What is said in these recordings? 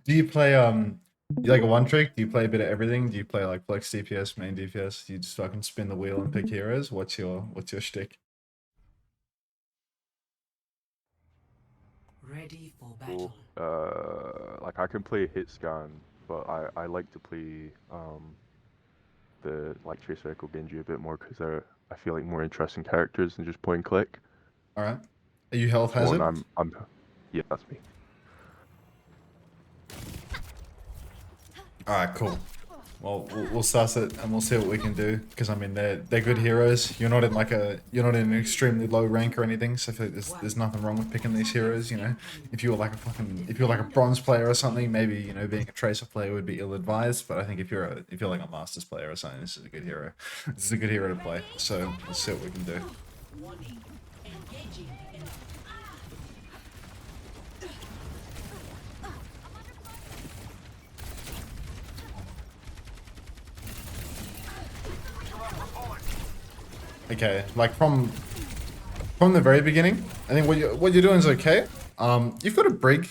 Do you play you like a one trick? Do you play a bit of everything? Do you play like flex DPS, main DPS? Do you just fucking spin the wheel and pick heroes? What's your shtick? Ready for Cool. battle. Like I can play hit scan, but I like to play the like Tracer Echo Genji a bit more because I feel like more interesting characters than just point and click. All right. Are you health Oh, and hazard? yeah, that's me. All right, cool. Well, we'll suss it and we'll see what we can do because I mean they're good heroes. You're not in an extremely low rank or anything, so I feel like there's nothing wrong with picking these heroes. You know, if you're like a bronze player or something, maybe being a tracer player would be ill advised. But I think if you're like a masters player or something, this is a good hero. This is a good hero to play. So let's see what we can do. Okay, like from the very beginning, I think what you're doing is okay. You've got a brig,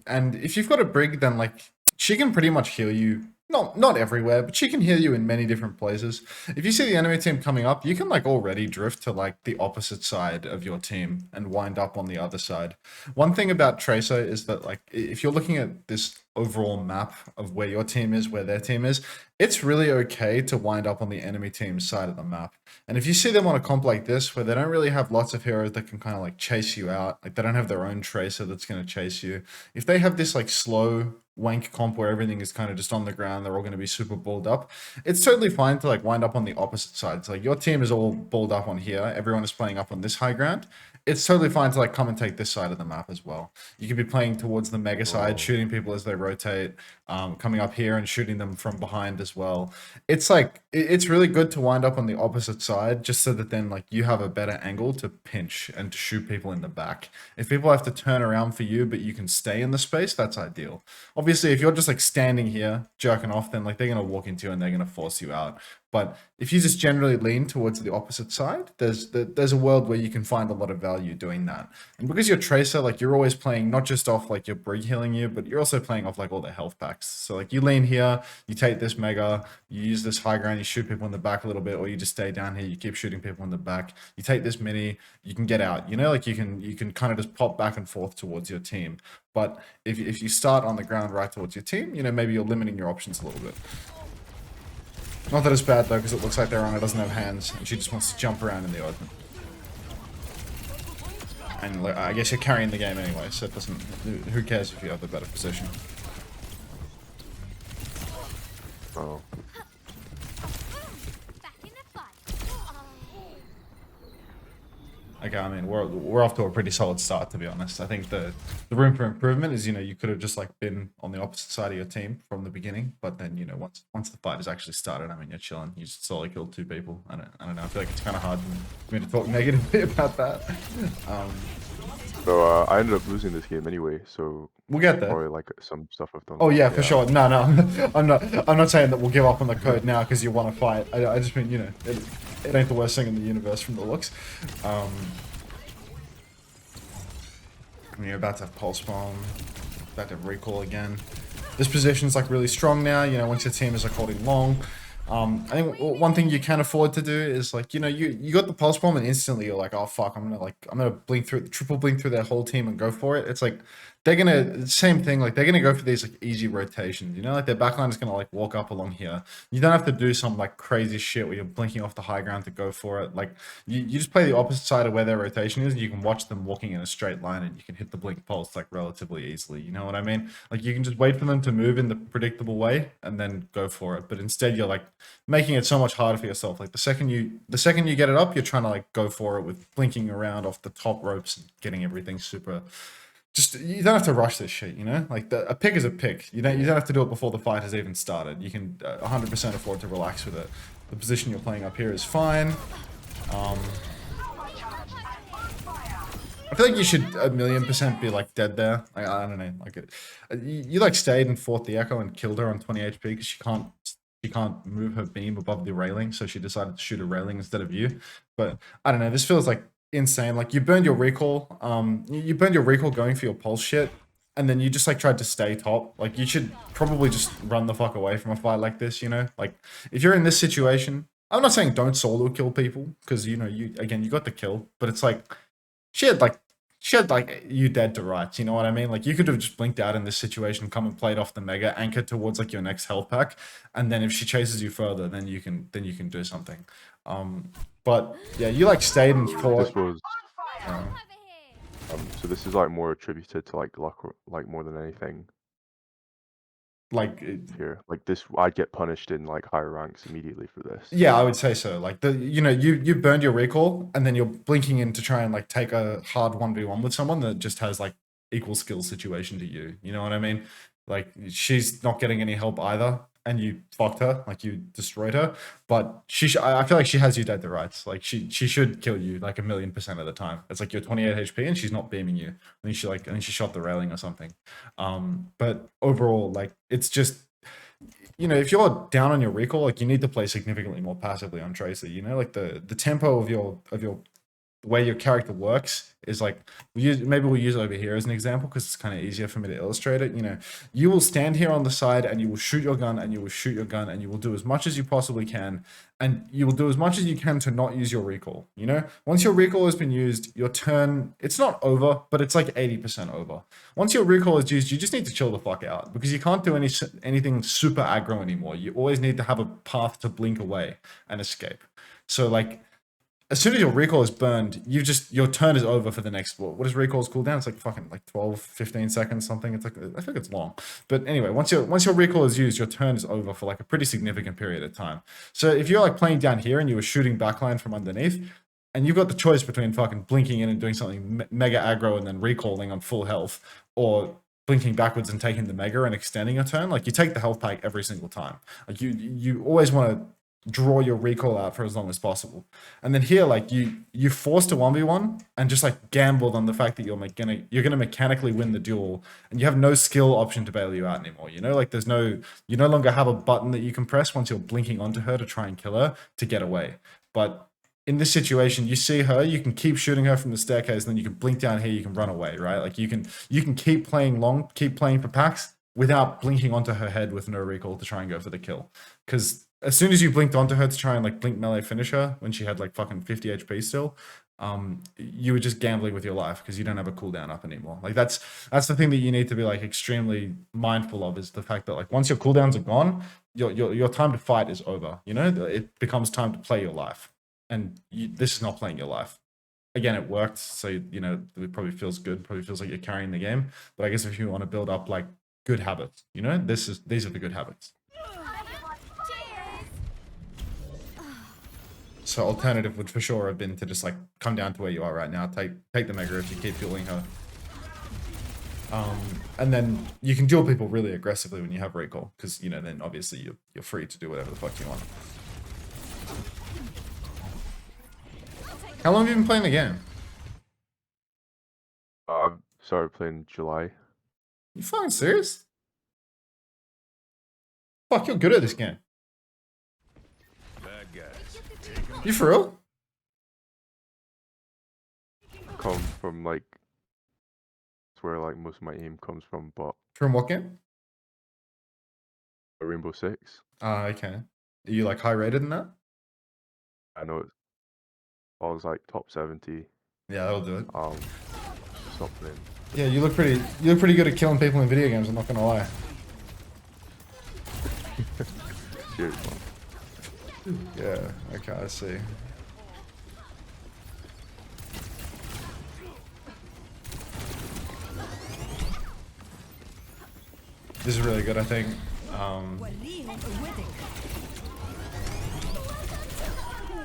and if you've got a brig, then like she can pretty much heal you. Not everywhere, but she can heal you in many different places. If you see the enemy team coming up, you can like already drift to like the opposite side of your team and wind up on the other side. One thing about Tracer is that like if you're looking at this overall map of where your team is, where their team is, it's really okay to wind up on the enemy team's side of the map. And if you see them on a comp like this, where they don't really have lots of heroes that can kind of like chase you out, like they don't have their own tracer that's going to chase you. If they have this like slow wank comp where everything is kind of just on the ground, they're all going to be super balled up. It's totally fine to like wind up on the opposite side. So like your team is all balled up on here. Everyone is playing up on this high ground. It's totally fine to like come and take this side of the map as well. You could be playing towards the mega side, Oh, shooting people as they rotate, coming up here and shooting them from behind as well. It's like it's really good to wind up on the opposite side just so that then like you have a better angle to pinch and to shoot people in the back. If people have to turn around for you but you can stay in the space, that's ideal. Obviously if you're just like standing here jerking off, then like they're going to walk into you and they're going to force you out. But if you just generally lean towards the opposite side, there's a world where you can find a lot of value doing that. And because you're Tracer, like you're always playing not just off like your brig healing you, but you're also playing off like all the health packs. So like you lean here, you take this mega, you use this high ground, you shoot people in the back a little bit, or you just stay down here, you keep shooting people in the back. You take this mini, you can get out. You know, like you can kind of just pop back and forth towards your team. But if you start on the ground right towards your team, you know, maybe you're limiting your options a little bit. Not that it's bad though, because it looks like their runner doesn't have hands, and she just wants to jump around in the open. And like, I guess you're carrying the game anyway, so it doesn't. Who cares if you have the better position? oh. Okay, I mean we're off to a pretty solid start, to be honest. I think the room for improvement is, you know, you could have just like been on the opposite side of your team from the beginning, but then, you know, once the fight has actually started, I mean you're chilling. You just solo killed 2 people. I don't know. I feel like it's kind of hard for me to talk negatively about that. Um, So I ended up losing this game anyway. So we'll get there. probably like some stuff I've done Oh wrong. yeah, for sure. No, I'm not saying that we'll give up on the code now because you want to fight. I just mean, you know, it ain't the worst thing in the universe from the looks. I mean, you're about to have pulse bomb, about to have recall again. This position's like really strong now. You know, once your team is like holding long. I think one thing you can afford to do is like, you know, you got the pulse bomb and instantly you're like, oh fuck, I'm gonna blink through, triple blink through their whole team and go for it. It's like they're gonna same thing, like they're gonna go for these like easy rotations, you know, like their backline is gonna like walk up along here. You don't have to do some like crazy shit where you're blinking off the high ground to go for it. Like you just play the opposite side of where their rotation is, and you can watch them walking in a straight line and you can hit the blink pulse like relatively easily. You know what I mean? Like you can just wait for them to move in the predictable way and then go for it. But instead you're like making it so much harder for yourself. Like the second you get it up, you're trying to like go for it with blinking around off the top ropes and getting everything super. Just you don't have to rush this shit, you know. Like a pick is a pick. You don't have to do it before the fight has even started. You can 100% afford to relax with it. The position you're playing up here is fine. I feel like you should 1,000,000% be like dead there. Like, I don't know. Like you like stayed and fought the Echo and killed her on 20 HP because she can't move her beam above the railing, so she decided to shoot a railing instead of you. But I don't know. This feels like insane. Like you burned your recall. You burned your recall going for your pulse shit. and then you just like tried to stay top, like you should probably just run the fuck away from a fight like this, you know? Like if you're in this situation, I'm not saying don't solo kill people, because you know, you got the kill, but it's like she had like she had like you dead to rights, you know what I mean? Like you could have just blinked out in this situation, come and played off the mega, anchor towards like your next health pack, and then if she chases you further, then you can do something. But yeah, you like stayed and fought. This was uh, so this is like more attributed to like luck, like more than anything like here. Like this, I'd get punished in like higher ranks immediately for this. yeah, I would say so. Like you burned your recall, and then you're blinking in to try and like take a hard 1v1 with someone that just has like equal skill situation to you. You know what I mean? Like she's not getting any help either, and you fucked her, like you destroyed her. But I feel like she has you dead to rights. Like she should kill you like 1,000,000% of the time. It's like you're 28 HP and she's not beaming you. I think she shot the railing or something. But overall, like it's just, you know, if you're down on your recall, like you need to play significantly more passively on Tracer. You know, like the tempo of your the way your character works is like maybe we'll use it over here as an example because it's kind of easier for me to illustrate it. You know, you will stand here on the side and you will shoot your gun and you will shoot your gun and you will do as much as you possibly can, and you will do as much as you can to not use your recall. You know, once your recall has been used, your turn, it's not over, but it's like 80% over. Once your recall is used, you just need to chill the fuck out because you can't do anything super aggro anymore. You always need to have a path to blink away and escape. So like as soon as your recall is burned, your turn is over for the next, what is recall's cooldown? It's like fucking like 12, 15 seconds, something. It's like, I think it's long. But anyway, once your recall is used, your turn is over for like a pretty significant period of time. So if you're like playing down here and you were shooting backline from underneath, and you've got the choice between fucking blinking in and doing something mega aggro and then recalling on full health, or blinking backwards and taking the mega and extending your turn, like you take the health pack every single time. Like you always want to draw your recall out for as long as possible. And then here, like you forced a 1v1 and just like gambled on the fact that you're gonna mechanically win the duel, and you have no skill option to bail you out anymore. You know, like you no longer have a button that you can press once you're blinking onto her to try and kill her to get away. But in this situation, you see her, you can keep shooting her from the staircase, and then you can blink down here, you can run away, right? Like you can keep playing long, keep playing for packs without blinking onto her head with no recall to try and go for the kill. Because as soon as you blinked onto her to try and like blink melee finish her when she had like fucking 50 HP still, you were just gambling with your life because you don't have a cooldown up anymore. Like that's the thing that you need to be like extremely mindful of, is the fact that like once your cooldowns are gone, your time to fight is over. You know, it becomes time to play your life, and this is not playing your life. Again, it worked, so you know it probably feels good. Probably feels like you're carrying the game. But I guess if you want to build up like good habits, you know, these are the good habits. So alternative would for sure have been to just like come down to where you are right now, take the mega if you keep fueling her. And then you can duel people really aggressively when you have recall, because you know then obviously you're free to do whatever the fuck you want. How long have you been playing the game? I've started playing July. You fucking serious? Fuck, you're good at this game. You for real? Come from like, it's where like most of my aim comes from, but From what game? Rainbow Six. Ah, okay. Are you like high rated in that? I know I was like top 70. Yeah, that'll do it. Stop playing. Yeah, you look pretty good at killing people in video games, I'm not gonna lie. Cheers, man. Yeah, okay, I see. This is really good, I think.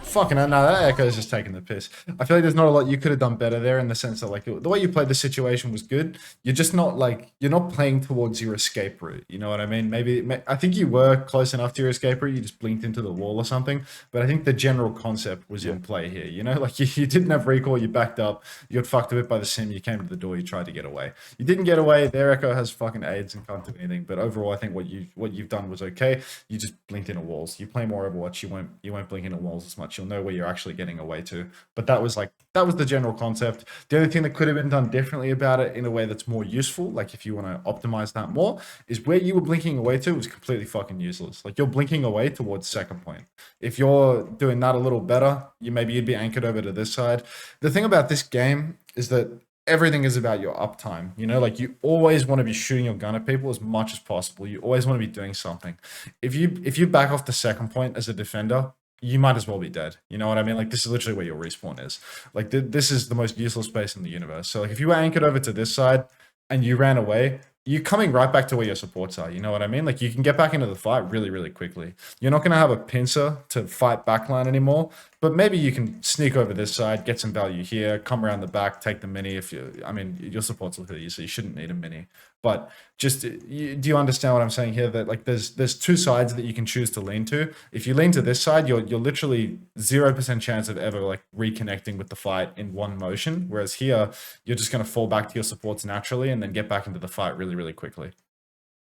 Fucking hell, no, that Echo is just taking the piss. I feel like there's not a lot you could have done better there, in the sense that like the way you played the situation was good. You're just not like, you're not playing towards your escape route. You know what I mean? Maybe I think you were close enough to your escape route. You just blinked into the wall or something. But I think the general concept was in play here. You know, like you didn't have recall, you backed up, you got fucked a bit by the sim, you came to the door, you tried to get away. You didn't get away. Their Echo has fucking AIDS and can't do anything. But overall, I think what you've done was okay. You just blinked into walls. You play more Overwatch, you won't blink into walls as much much. You'll know where you're actually getting away to. But that was the general concept. The only thing that could have been done differently about it in a way that's more useful, like if you want to optimize that more, is where you were blinking away to was completely fucking useless. Like you're blinking away towards second point. If you're doing that a little better, you'd be anchored over to this side. The thing about this game is that everything is about your uptime. You know, like you always want to be shooting your gun at people as much as possible. You always want to be doing something. If you back off the second point as a defender, you might as well be dead. You know what I mean? Like this is literally where your respawn is. Like this is the most useless space in the universe. So like if you were anchored over to this side and you ran away, you're coming right back to where your supports are. You know what I mean? Like you can get back into the fight really, really quickly. You're not going to have a pincer to fight backline anymore, but maybe you can sneak over this side, get some value here, come around the back, take the mini. Your supports will hit you, so you shouldn't need a mini. But just, do you understand what I'm saying here? That like there's two sides that you can choose to lean to. If you lean to this side, you're literally 0% chance of ever like reconnecting with the fight in one motion. Whereas here, you're just going to fall back to your supports naturally and then get back into the fight really, really quickly.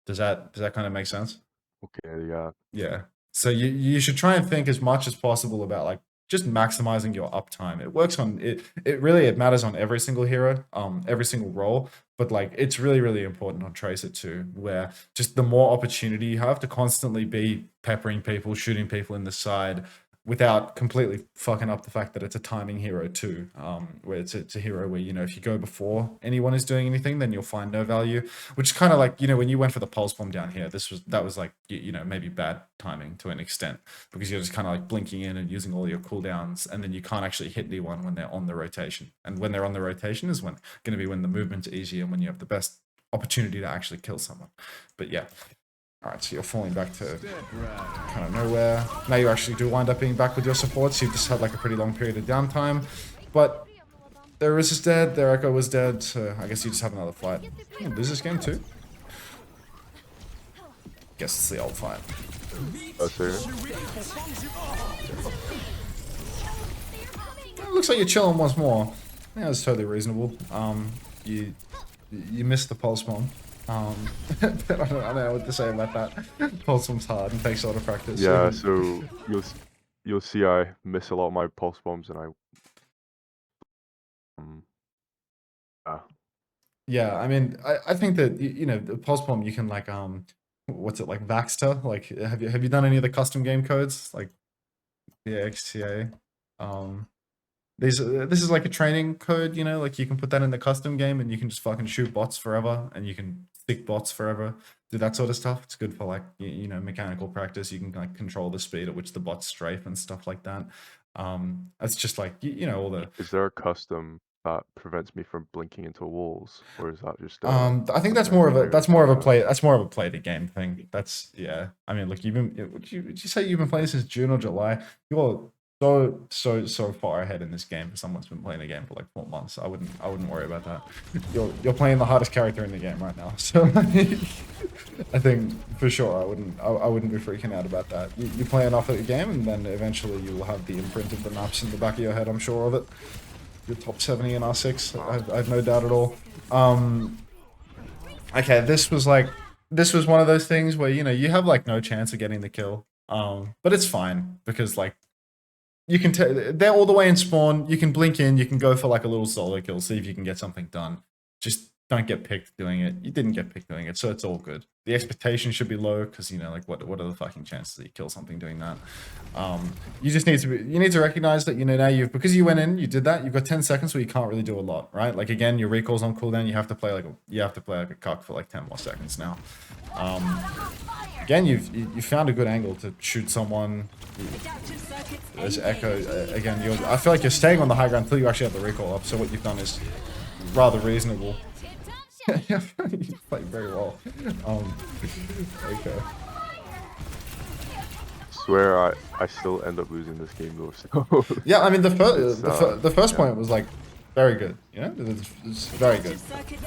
Does that kind of make sense? Okay, yeah. Yeah. So you should try and think as much as possible about like just maximizing your uptime. It works on it. It matters on every single hero, every single role. But like it's really, really important on Tracer too, where just the more opportunity you have to constantly be peppering people, shooting people in the side, without completely fucking up the fact that it's a timing hero too, where it's a hero where, you know, if you go before anyone is doing anything, then you'll find no value, which is kind of like, you know, when you went for the pulse bomb down here, that was like, you know, maybe bad timing to an extent, because you're just kind of like blinking in and using all your cooldowns, and then you can't actually hit anyone when they're on the rotation. And when they're on the rotation is going to be when the movement's easy and when you have the best opportunity to actually kill someone. But yeah. All right, so you're falling back to kind of nowhere. Now you actually do wind up being back with your supports. You just had like a pretty long period of downtime. But their Riz is dead, their Echo was dead, so I guess you just have another fight. You lose this game too? Guess it's the old fight. Oh, sir. It looks like you're chilling once more. Yeah, that's totally reasonable. You missed the pulse bomb. But I don't know what to say about that. Pulse bomb's hard and takes a lot of practice. Yeah, so you'll see I miss a lot of my pulse bombs, and Yeah, I mean, I think that you know, the pulse bomb you can like what's it like, Vaxter? Like have you done any of the custom game codes like the XTA? This is like a training code, you know, like you can put that in the custom game and you can just fucking shoot bots forever, and you can stick bots forever, do that sort of stuff. It's good for like, you know, mechanical practice. You can like control the speed at which the bots strafe and stuff like that. It's just like, you know, all the... Is there a custom that prevents me from blinking into walls, or is that just I think that's more of a play the game thing. That's, yeah. I mean, look, would you say you've been playing since June or July? You're so far ahead in this game for someone who's been playing the game for like 4 months. I wouldn't worry about that. You're playing the hardest character in the game right now, so I think for sure I wouldn't be freaking out about that. You play enough of the game, and then eventually you will have the imprint of the maps in the back of your head. I'm sure of it. You're top 70 in R6. I have no doubt at all. Okay, this was one of those things where, you know, you have like no chance of getting the kill. But it's fine because like, you can they're all the way in spawn. You can blink in. You can go for like a little solo kill. See if you can get something done. Just don't get picked doing it. You didn't get picked doing it, so it's all good. The expectation should be low because, you know, like what are the fucking chances that you kill something doing that? You just need to recognize that, you know, now because you went in, you did that. You've got 10 seconds where you can't really do a lot, right? Like again, your recall's on cooldown. You have to play like a cuck for like 10 more seconds now. Again, you've found a good angle to shoot someone. There's Echo again. I feel like you're staying on the high ground until you actually have the recall up. So what you've done is rather reasonable. You played very well. Okay. Swear I still end up losing this game though. So yeah, I mean the first point was like very good. You know, it's very good.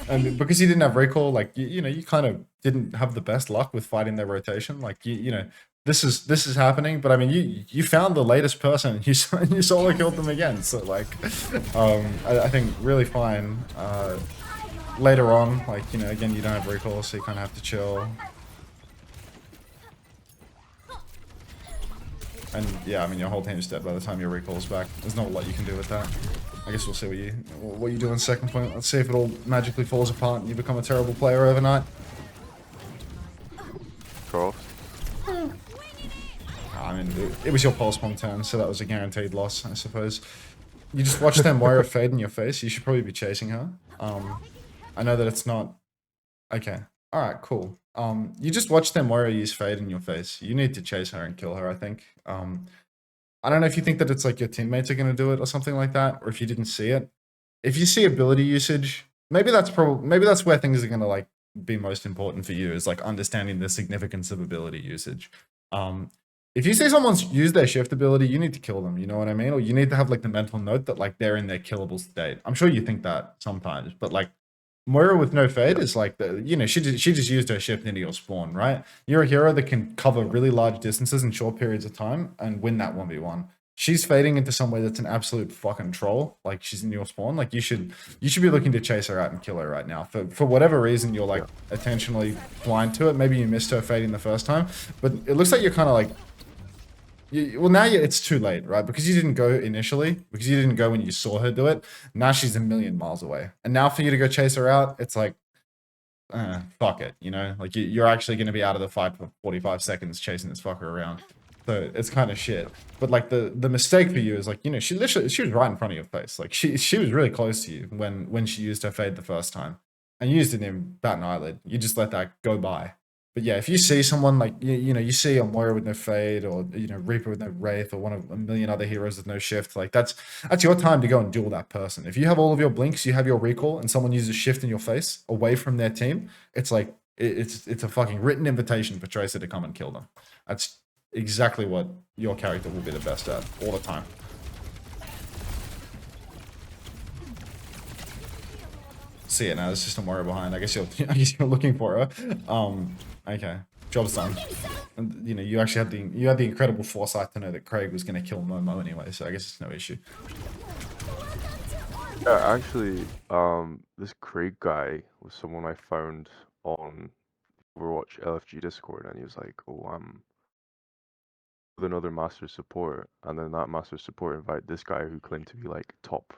And because you didn't have recall, like you know, you kind of didn't have the best luck with fighting their rotation. Like you know, this is happening. But I mean, you found the latest person. You solo killed them again. So like, I think really fine. Later on, like, you know, again, you don't have recall, so you kind of have to chill. And yeah, I mean, your whole team's dead by the time your recall's back. There's not a lot you can do with that. I guess we'll see what you do in second point. Let's see if it all magically falls apart and you become a terrible player overnight. Cross. I mean, it was your pulse bomb turn, so that was a guaranteed loss, I suppose. You just watch them Moira fade in your face. You should probably be chasing her. I know that it's not... Okay. Alright, cool. You just watch them Moira use fade in your face. You need to chase her and kill her, I think. I don't know if you think that it's like your teammates are going to do it or something like that, or if you didn't see it. If you see ability usage, maybe that's where things are going to like be most important for you, is like understanding the significance of ability usage. If you see someone's use their shift ability, you need to kill them, you know what I mean? Or you need to have like the mental note that like they're in their killable state. I'm sure you think that sometimes, but like Moira with no fade is like she just used her shift into your spawn, right? You're a hero that can cover really large distances in short periods of time and win that 1v1. She's fading into somewhere that's an absolute fucking troll. Like she's in your spawn. Like you should be looking to chase her out and kill her right now. For whatever reason, you're like intentionally blind to it. Maybe you missed her fading the first time, but it looks like you're kind of like well, now it's too late, right? Because you didn't go initially, because you didn't go when you saw her do it. Now she's a million miles away. And now for you to go chase her out, it's like, fuck it, you know? Like, you're actually going to be out of the fight for 45 seconds chasing this fucker around. So it's kind of shit. But, like, the mistake for you is, like, you know, she was right in front of your face. Like, she was really close to you when she used her fade the first time. And you just didn't even bat an eyelid. You just let that go by. But yeah, if you see someone like, you see a Moira with no fade, or, Reaper with no wraith, or one of a million other heroes with no shift, like that's your time to go and duel that person. If you have all of your blinks, you have your recall, and someone uses shift in your face away from their team, it's like, it's a fucking written invitation for Tracer to come and kill them. That's exactly what your character will be the best at all the time. See it now. There's just a Moira behind. I guess you're looking for her. Okay, job's done. And you actually had the incredible foresight to know that Craig was going to kill Momo anyway. So I guess it's no issue. Yeah, actually, this Craig guy was someone I found on Overwatch LFG Discord, and he was like, "Oh, I'm with another master support," and then that master support invited this guy who claimed to be like top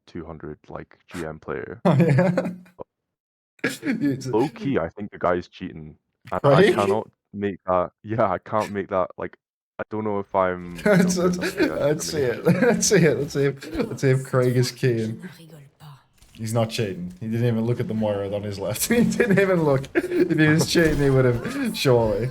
200 like GM player. Oh, yeah. Low key, I think the guy's cheating. And I Craig? cannot make that. Yeah, I can't make that. Like, I don't know if I'm. Let's see it. Let's see it. Let's see if Craig is keen. He's not cheating. He didn't even look at the Moira on his left. He didn't even look. If he was cheating, he would have, surely.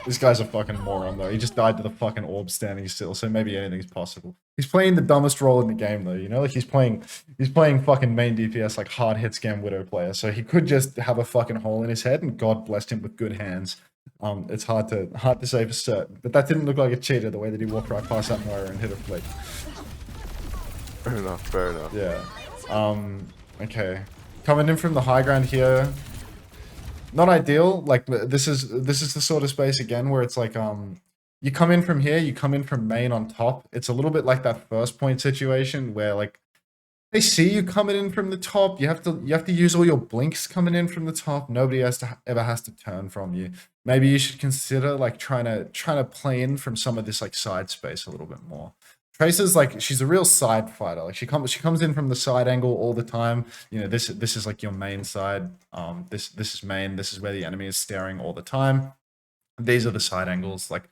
This guy's a fucking moron, though. He just died to the fucking orb standing still, so maybe anything's possible. He's playing the dumbest role in the game, though, you know? Like, he's playing fucking main DPS, like, hard hit scam Widow player, so he could just have a fucking hole in his head, and God blessed him with good hands. It's hard to say for certain. But that didn't look like a cheater, the way that he walked right past that Moira and hit a flick. Fair enough, fair enough. Yeah. Okay. Coming in from the high ground here. Not ideal. Like, this is the sort of space again where it's like, you come in from here, you come in from main on top. It's a little bit like that first point situation where, like, they see you coming in from the top. You have to use all your blinks coming in from the top. Nobody ever has to turn from you. Maybe you should consider like trying to play in from some of this like side space a little bit more. Tracer's like, she's a real side fighter. Like she comes in from the side angle all the time. You know, this is like your main side. This is main. This is where the enemy is staring all the time. These are the side angles, like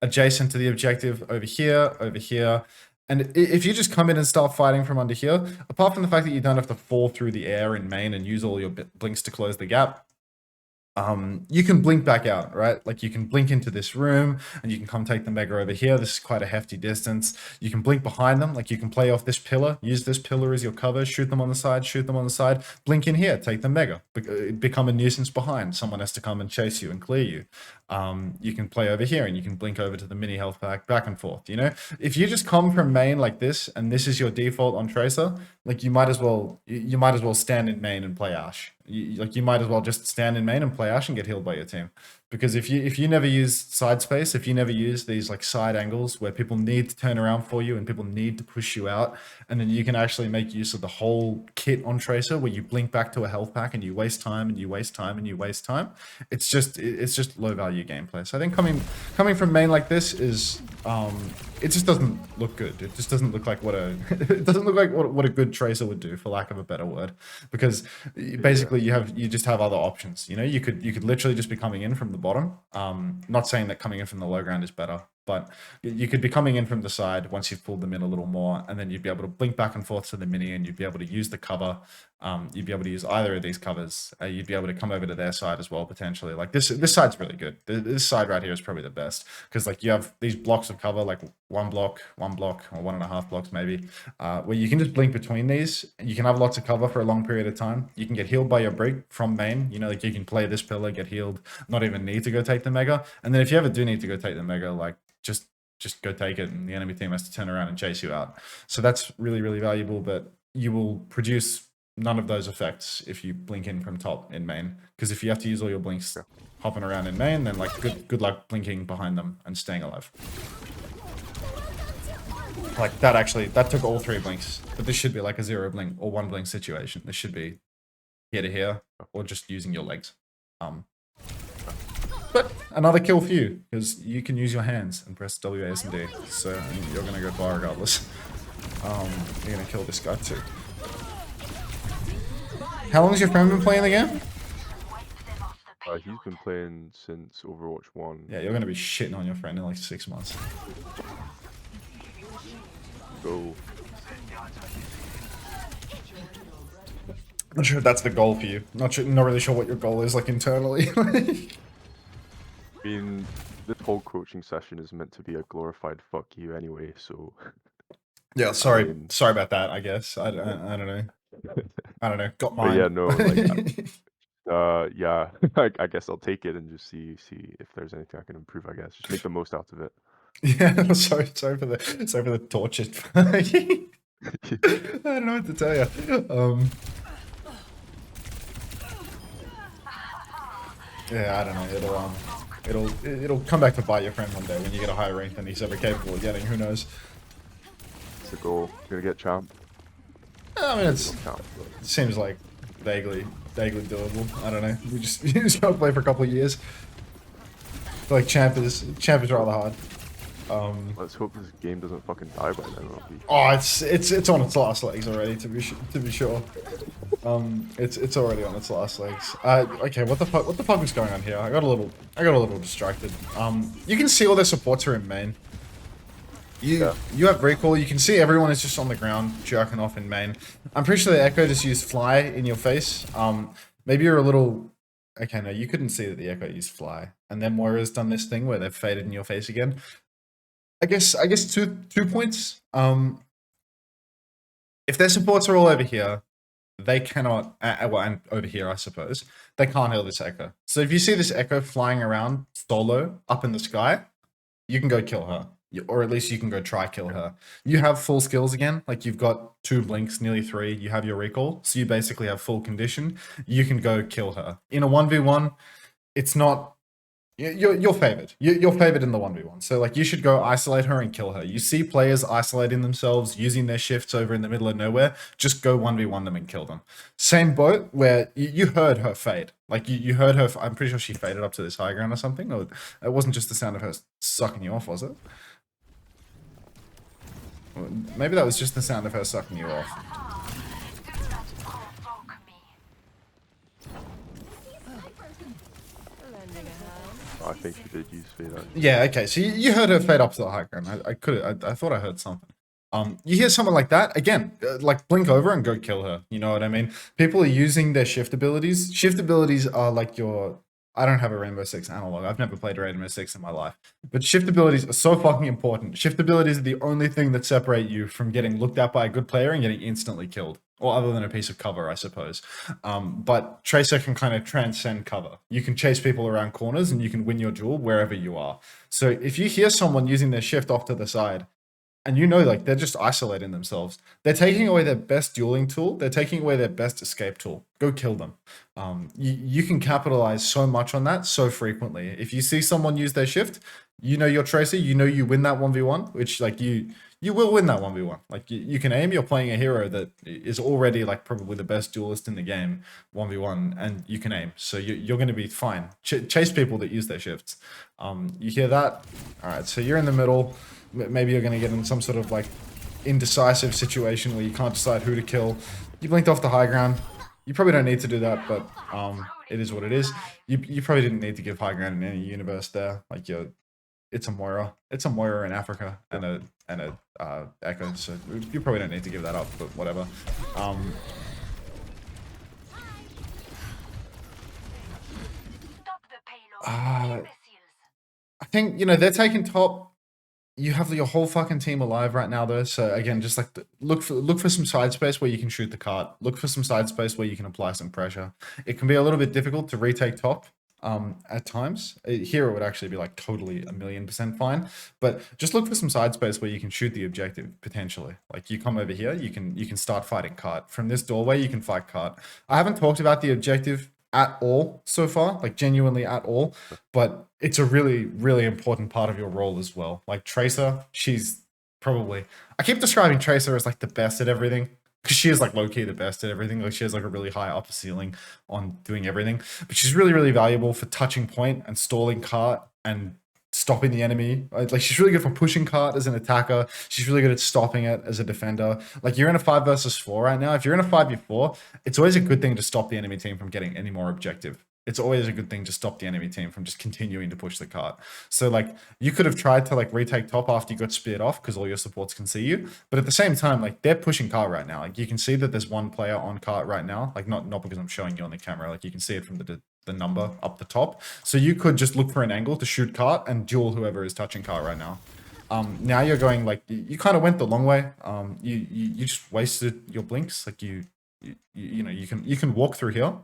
adjacent to the objective over here. And if you just come in and start fighting from under here, apart from the fact that you don't have to fall through the air in main and use all your blinks to close the gap, you can blink back out, right? Like you can blink into this room and you can come take the mega over here. This is quite a hefty distance. You can blink behind them. Like you can play off this pillar, use this pillar as your cover, shoot them on the side, blink in here, take the mega, become a nuisance behind. Someone has to come and chase you and clear you. You can play over here and you can blink over to the mini health pack, back and forth, you know? If you just come from main like this and this is your default on Tracer, like you might as well stand in main and play Ashe. You might as well just stand in main and play Ashe and get healed by your team, because if you never use side space, if you never use these like side angles where people need to turn around for you and people need to push you out, and then you can actually make use of the whole kit on Tracer where you blink back to a health pack and you waste time and you waste time and you waste time. It's just low value gameplay. So I think coming from main like this is it just doesn't look good. It just doesn't look like what a it doesn't look like what a good Tracer would do, for lack of a better word, because basically you just have other options. You know, you could literally just be coming in from the bottom. Not saying that coming in from the low ground is better, but you could be coming in from the side once you've pulled them in a little more, and then you'd be able to blink back and forth to the mini, and you'd be able to use the cover. You'd be able to use either of these covers. You'd be able to come over to their side as well, potentially. Like this side's really good. This side right here is probably the best, because like you have these blocks of cover, like one block, or 1.5 blocks maybe, where you can just blink between these, and you can have lots of cover for a long period of time. You can get healed by your brig from main. You know, like you can play this pillar, get healed, not even need to go take the mega. And then if you ever do need to go take the mega, like just go take it, and the enemy team has to turn around and chase you out. So that's really, really valuable, but you will produce none of those effects if you blink in from top in main, because if you have to use all your blinks hopping around in main, then like good luck blinking behind them and staying alive. Like that took all 3 blinks, but this should be like a 0 blink or 1 blink situation. This should be here to here, or just using your legs. But another kill for you, because you can use your hands and press W, A, S, and D. So you're gonna go far regardless. You're gonna kill this guy too. How long has your friend been playing the game? He's been playing since Overwatch 1. Yeah, you're gonna be shitting on your friend in like 6 months. Go. Not sure if that's the goal for you. Not really sure what your goal is like internally. I mean, this whole coaching session is meant to be a glorified fuck you anyway, so... Yeah, sorry about that, I guess. I don't know. I don't know. Got mine. But yeah, no, like, yeah, I guess I'll take it and just see if there's anything I can improve. I guess just make the most out of it. Yeah, sorry for the torture. I don't know what to tell you. Yeah, I don't know. It'll come back to bite your friend one day when you get a higher rank than he's ever capable of getting. Who knows? It's the goal. Gonna get champ. I mean, it seems like vaguely doable. I don't know. You just gotta play for a couple of years. I feel like champ is rather hard. Let's hope this game doesn't fucking die by then. Oh, it's on its last legs already. To be sure. It's already on its last legs. Okay, what the fuck is going on here? I got a little distracted. You can see all their supports are in main. You have recall. You can see everyone is just on the ground jerking off in main. I'm pretty sure the Echo just used fly in your face. Maybe you're a little. Okay, no, you couldn't see that the Echo used fly, and then Moira's done this thing where they've faded in your face again. I guess 2 points. If their supports are all over here, they cannot. Well, and over here, I suppose they can't heal this Echo. So if you see this Echo flying around solo up in the sky, you can go kill her. Or at least you can go try kill her. You have full skills again. Like you've got 2 blinks, nearly 3. You have your recall. So you basically have full condition. You can go kill her. In a 1v1, it's not... You're favored. You're favored in the 1v1. So like you should go isolate her and kill her. You see players isolating themselves, using their shifts over in the middle of nowhere. Just go 1v1 them and kill them. Same boat where you heard her fade. Like you heard her... I'm pretty sure she faded up to this high ground or something. Or it wasn't just the sound of her sucking you off, was it? Maybe that was just the sound of her sucking you off. I think she did use fade out. Yeah, okay. So you heard her fade up to the high ground. I thought I heard something. You hear someone like that, again, like blink over and go kill her. You know what I mean? People are using their shift abilities. Shift abilities are like your... I don't have a Rainbow Six analog. I've never played Rainbow Six in my life. But shift abilities are so fucking important. Shift abilities are the only thing that separate you from getting looked at by a good player and getting instantly killed. Or other than a piece of cover, I suppose. But Tracer can kind of transcend cover. You can chase people around corners and you can win your duel wherever you are. So if you hear someone using their shift off to the side, And you know, like they're just isolating themselves. They're taking away their best dueling tool. They're taking away their best escape tool. Go kill them. You can capitalize so much on that so frequently. If you see someone use their shift, you know your Tracer. You know you win that 1v1, which like you will win that 1v1. Like you can aim. You're playing a hero that is already like probably the best duelist in the game 1v1, and you can aim. So you're going to be fine. Chase people that use their shifts. You hear that? All right. So you're in the middle. Maybe you're going to get in some sort of like indecisive situation where you can't decide who to kill. You blinked off the high ground. You probably don't need to do that, but it is what it is. You probably didn't need to give high ground in any universe there. Like it's a Moira. It's a Moira in Africa and a Echo. So you probably don't need to give that up, but whatever. I think, you know, they're taking top. You have your whole fucking team alive right now, though. So again, just like look for some side space where you can shoot the cart. Look for some side space where you can apply some pressure. It can be a little bit difficult to retake top at times. Here it would actually be like totally 1,000,000% fine. But just look for some side space where you can shoot the objective potentially. Like you come over here, you can start fighting cart from this doorway. You can fight cart. I haven't talked about the objective at all so far, like genuinely at all, but it's a really, really important part of your role as well. Like Tracer, she's probably, I keep describing Tracer as like the best at everything because she is like low-key the best at everything. Like she has like a really high upper ceiling on doing everything, but she's really, really valuable for touching point and stalling cart and stopping the enemy. Like she's really good for pushing cart as an attacker. She's really good at stopping it as a defender. Like you're in a 5 versus 4 right now. If you're in a 5v4, it's always a good thing to stop the enemy team from getting any more objective. It's always a good thing to stop the enemy team from just continuing to push the cart. So like you could have tried to like retake top after you got speared off because all your supports can see you. But at the same time, like they're pushing cart right now. Like you can see that there's one player on cart right now. Like not because I'm showing you on the camera. Like you can see it from the number up the top. So you could just look for an angle to shoot cart and duel whoever is touching cart right now. Now you're going like you kind of went the long way. You just wasted your blinks. Like you know you can walk through here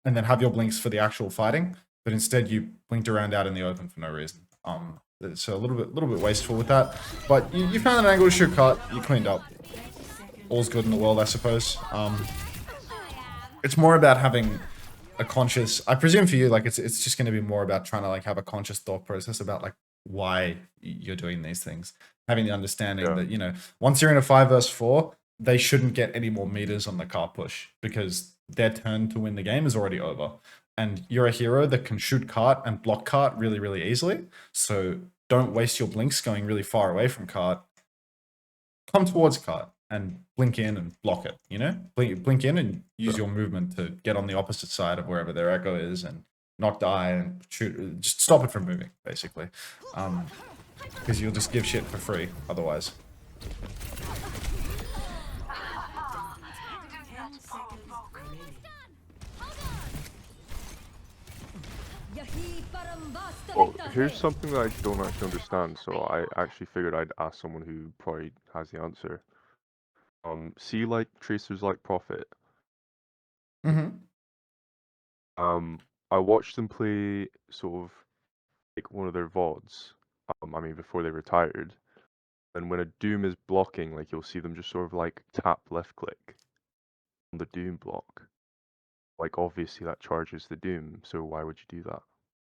and then have your blinks for the actual fighting, but instead you blinked around out in the open for no reason. So a little bit wasteful with that. But you found an angle to shoot cart. You cleaned up. All's good in the world, I suppose. It's more about having a conscious, I presume for you, like it's just going to be more about trying to like have a conscious thought process about like why you're doing these things, having the understanding that, you know, once you're in a 5 versus 4, they shouldn't get any more meters on the cart push because their turn to win the game is already over, and you're a hero that can shoot cart and block cart really, really easily. So don't waste your blinks going really far away from cart. Come towards cart and blink in and block it, you know? Blink in and use your movement to get on the opposite side of wherever their echo is and not die and shoot. Just stop it from moving, basically. Because you'll just give shit for free otherwise. Well, here's something that I don't actually understand, so I actually figured I'd ask someone who probably has the answer. See, like Tracers like Prophet. Mm-hmm. I watched them play sort of like one of their VODs. I mean, before they retired. And when a Doom is blocking, like you'll see them just sort of like tap left click on the Doom block. Like obviously that charges the Doom, so why would you do that?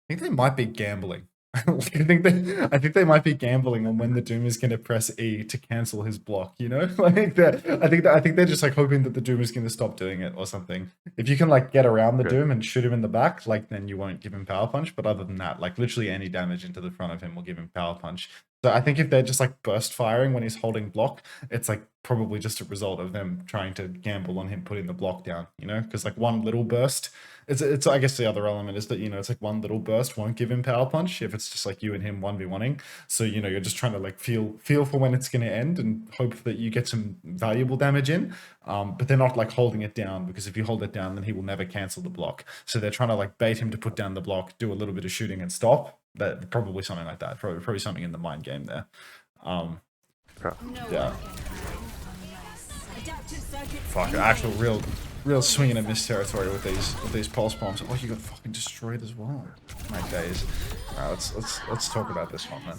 I think they might be gambling. I think they might be gambling on when the Doom is going to press E to cancel his block. You know, like that. I think they're just like hoping that the Doom is going to stop doing it or something. If you can like get around the Doom and shoot him in the back, like then you won't give him power punch. But other than that, like literally any damage into the front of him will give him power punch. So I think if they're just like burst firing when he's holding block, it's like probably just a result of them trying to gamble on him putting the block down. You know, because like one little burst. It's I guess the other element is that, you know, it's like one little burst won't give him power punch if it's just like you and him 1v1ing. So, you know, you're just trying to like feel for when it's going to end and hope that you get some valuable damage in. But they're not like holding it down, because if you hold it down, then he will never cancel the block. So they're trying to like bait him to put down the block, do a little bit of shooting and stop. That probably something like that. Probably something in the mind game there. Yeah. Fuck, actual real swinging and miss territory with these pulse bombs. Oh, you got fucking destroyed as well. My days. Alright, let's talk about this one then.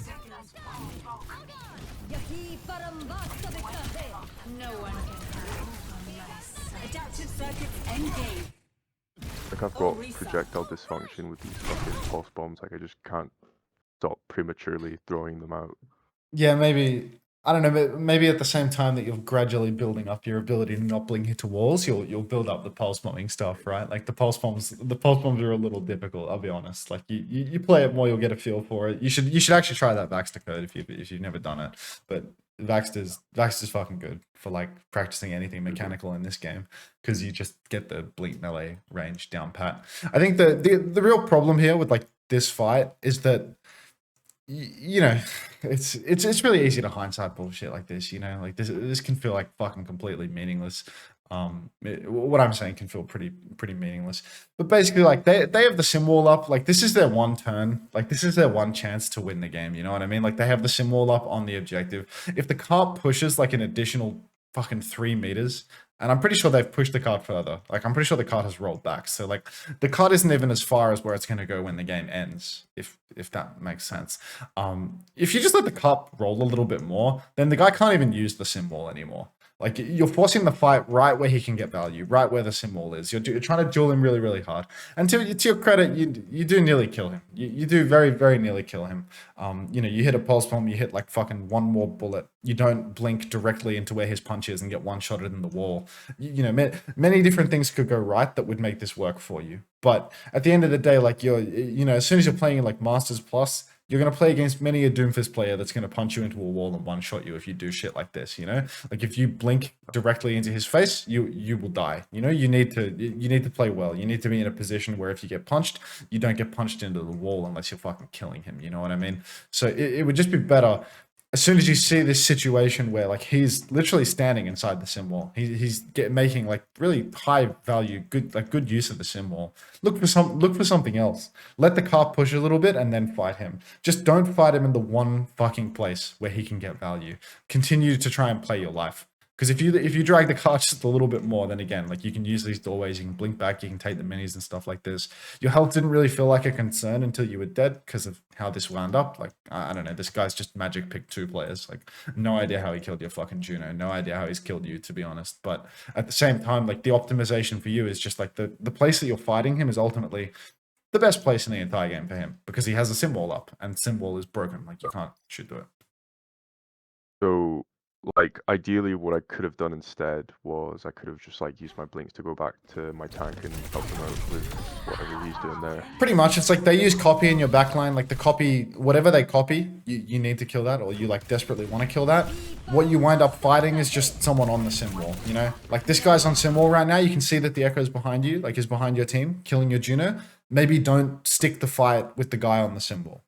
No one can hide from my sight. Adaptive circuits engaged. Like I've got projectile dysfunction with these fucking pulse bombs. Like I just can't stop prematurely throwing them out. Yeah, maybe I don't know. Maybe at the same time that you're gradually building up your ability to not blink into walls, you'll build up the pulse bombing stuff, right? Like the pulse bombs are a little difficult. I'll be honest. Like you play it more, you'll get a feel for it. You should actually try that Vaxter code if you've never done it. But Vaxter's fucking good for like practicing anything mechanical in this game because you just get the blink melee range down pat. I think the real problem here with like this fight is that you know, it's really easy to hindsight bullshit like this. You know, like this can feel like fucking completely meaningless. What I'm saying can feel pretty meaningless. But basically, like they have the sim wall up. Like this is their one turn. Like this is their one chance to win the game. You know what I mean? Like they have the sim wall up on the objective. If the cart pushes like an additional fucking 3 meters. And I'm pretty sure they've pushed the cart further. Like, I'm pretty sure the cart has rolled back. So, like, the cart isn't even as far as where it's going to go when the game ends, if that makes sense. If you just let the cart roll a little bit more, then the guy can't even use the sim wall anymore. Like, you're forcing the fight right where he can get value, right where the sim wall is. You're trying to duel him really, really hard. And to your credit, you do nearly kill him. You do very, very nearly kill him. You know, you hit a pulse bomb, you hit like fucking one more bullet. You don't blink directly into where his punch is and get one-shotted in the wall. You know, many different things could go right that would make this work for you. But at the end of the day, like you know, as soon as you're playing in like Masters Plus, you're going to play against many a Doomfist player that's going to punch you into a wall and one-shot you if you do shit like this, you know? Like, if you blink directly into his face, you will die. You know, you need to play well. You need to be in a position where if you get punched, you don't get punched into the wall unless you're fucking killing him, you know what I mean? So it would just be better as soon as you see this situation where like he's literally standing inside the sim wall, he's making like really high value, good use of the sim wall. Look for something else. Let the car push a little bit and then fight him. Just don't fight him in the one fucking place where he can get value. Continue to try and play your life. Because if you drag the cart just a little bit more, then again, like you can use these doorways, you can blink back, you can take the minis and stuff like this. Your health didn't really feel like a concern until you were dead because of how this wound up. Like, I don't know, this guy's just magic picked 2 players. Like, no idea how he killed your fucking Juno. No idea how he's killed you, to be honest. But at the same time, like the optimization for you is just like the place that you're fighting him is ultimately the best place in the entire game for him because he has a symbol up and symbol is broken. Like, you can't shoot through it. So, like, ideally, what I could have done instead was I could have just like used my blinks to go back to my tank and help him out with whatever he's doing there. Pretty much, it's like they use copy in your backline. Like the copy, whatever they copy, you need to kill that, or you like desperately want to kill that. What you wind up fighting is just someone on the sim wall. You know, like this guy's on sim wall right now. You can see that the echo's behind you, like is behind your team, killing your Juno. Maybe don't stick the fight with the guy on the sim wall.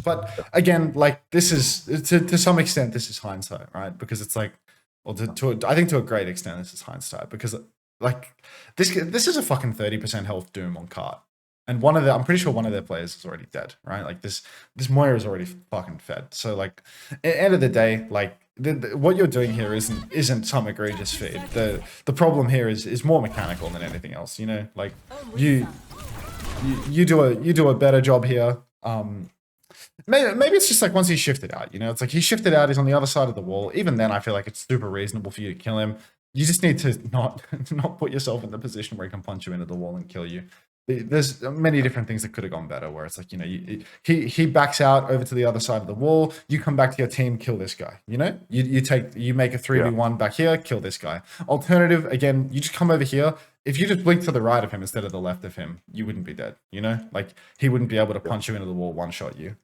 But again, like this is to some extent this is hindsight, right? Because it's like, well, I think to a great extent this is hindsight because like this is a fucking 30% health Doom on cart, and I'm pretty sure one of their players is already dead, right? Like this Moira is already fucking fed. So like, at the end of the day, like what you're doing here isn't some egregious feed. The problem here is more mechanical than anything else. You know, like you do a better job here. Maybe it's just like once he's shifted out, you know, it's like he's shifted out, he's on the other side of the wall. Even then, I feel like it's super reasonable for you to kill him. You just need to not put yourself in the position where he can punch you into the wall and kill you. There's many different things that could have gone better where it's like, you know, he backs out over to the other side of the wall, you come back to your team, kill this guy, you know, you make a 3v1 back here, kill this guy. Alternative, again, you just come over here. If you just blink to the right of him instead of the left of him, you wouldn't be dead, you know? Like, he wouldn't be able to punch you into the wall, one-shot you.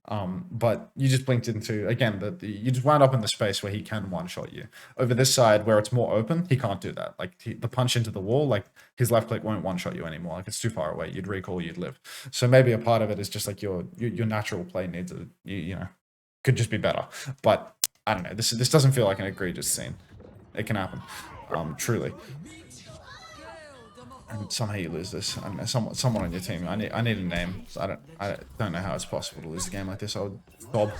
But you just blinked into, again, you just wound up in the space where he can one-shot you. Over this side, where it's more open, he can't do that. Like, the punch into the wall, like, his left click won't one-shot you anymore. Like, it's too far away. You'd recall, you'd live. So maybe a part of it is just, like, your natural play needs, you know, could just be better. But, I don't know. This doesn't feel like an egregious scene. It can happen. Truly. And somehow you lose this. I don't know, someone on your team. I need a name. So I don't know how it's possible to lose the game like this. I would Bob.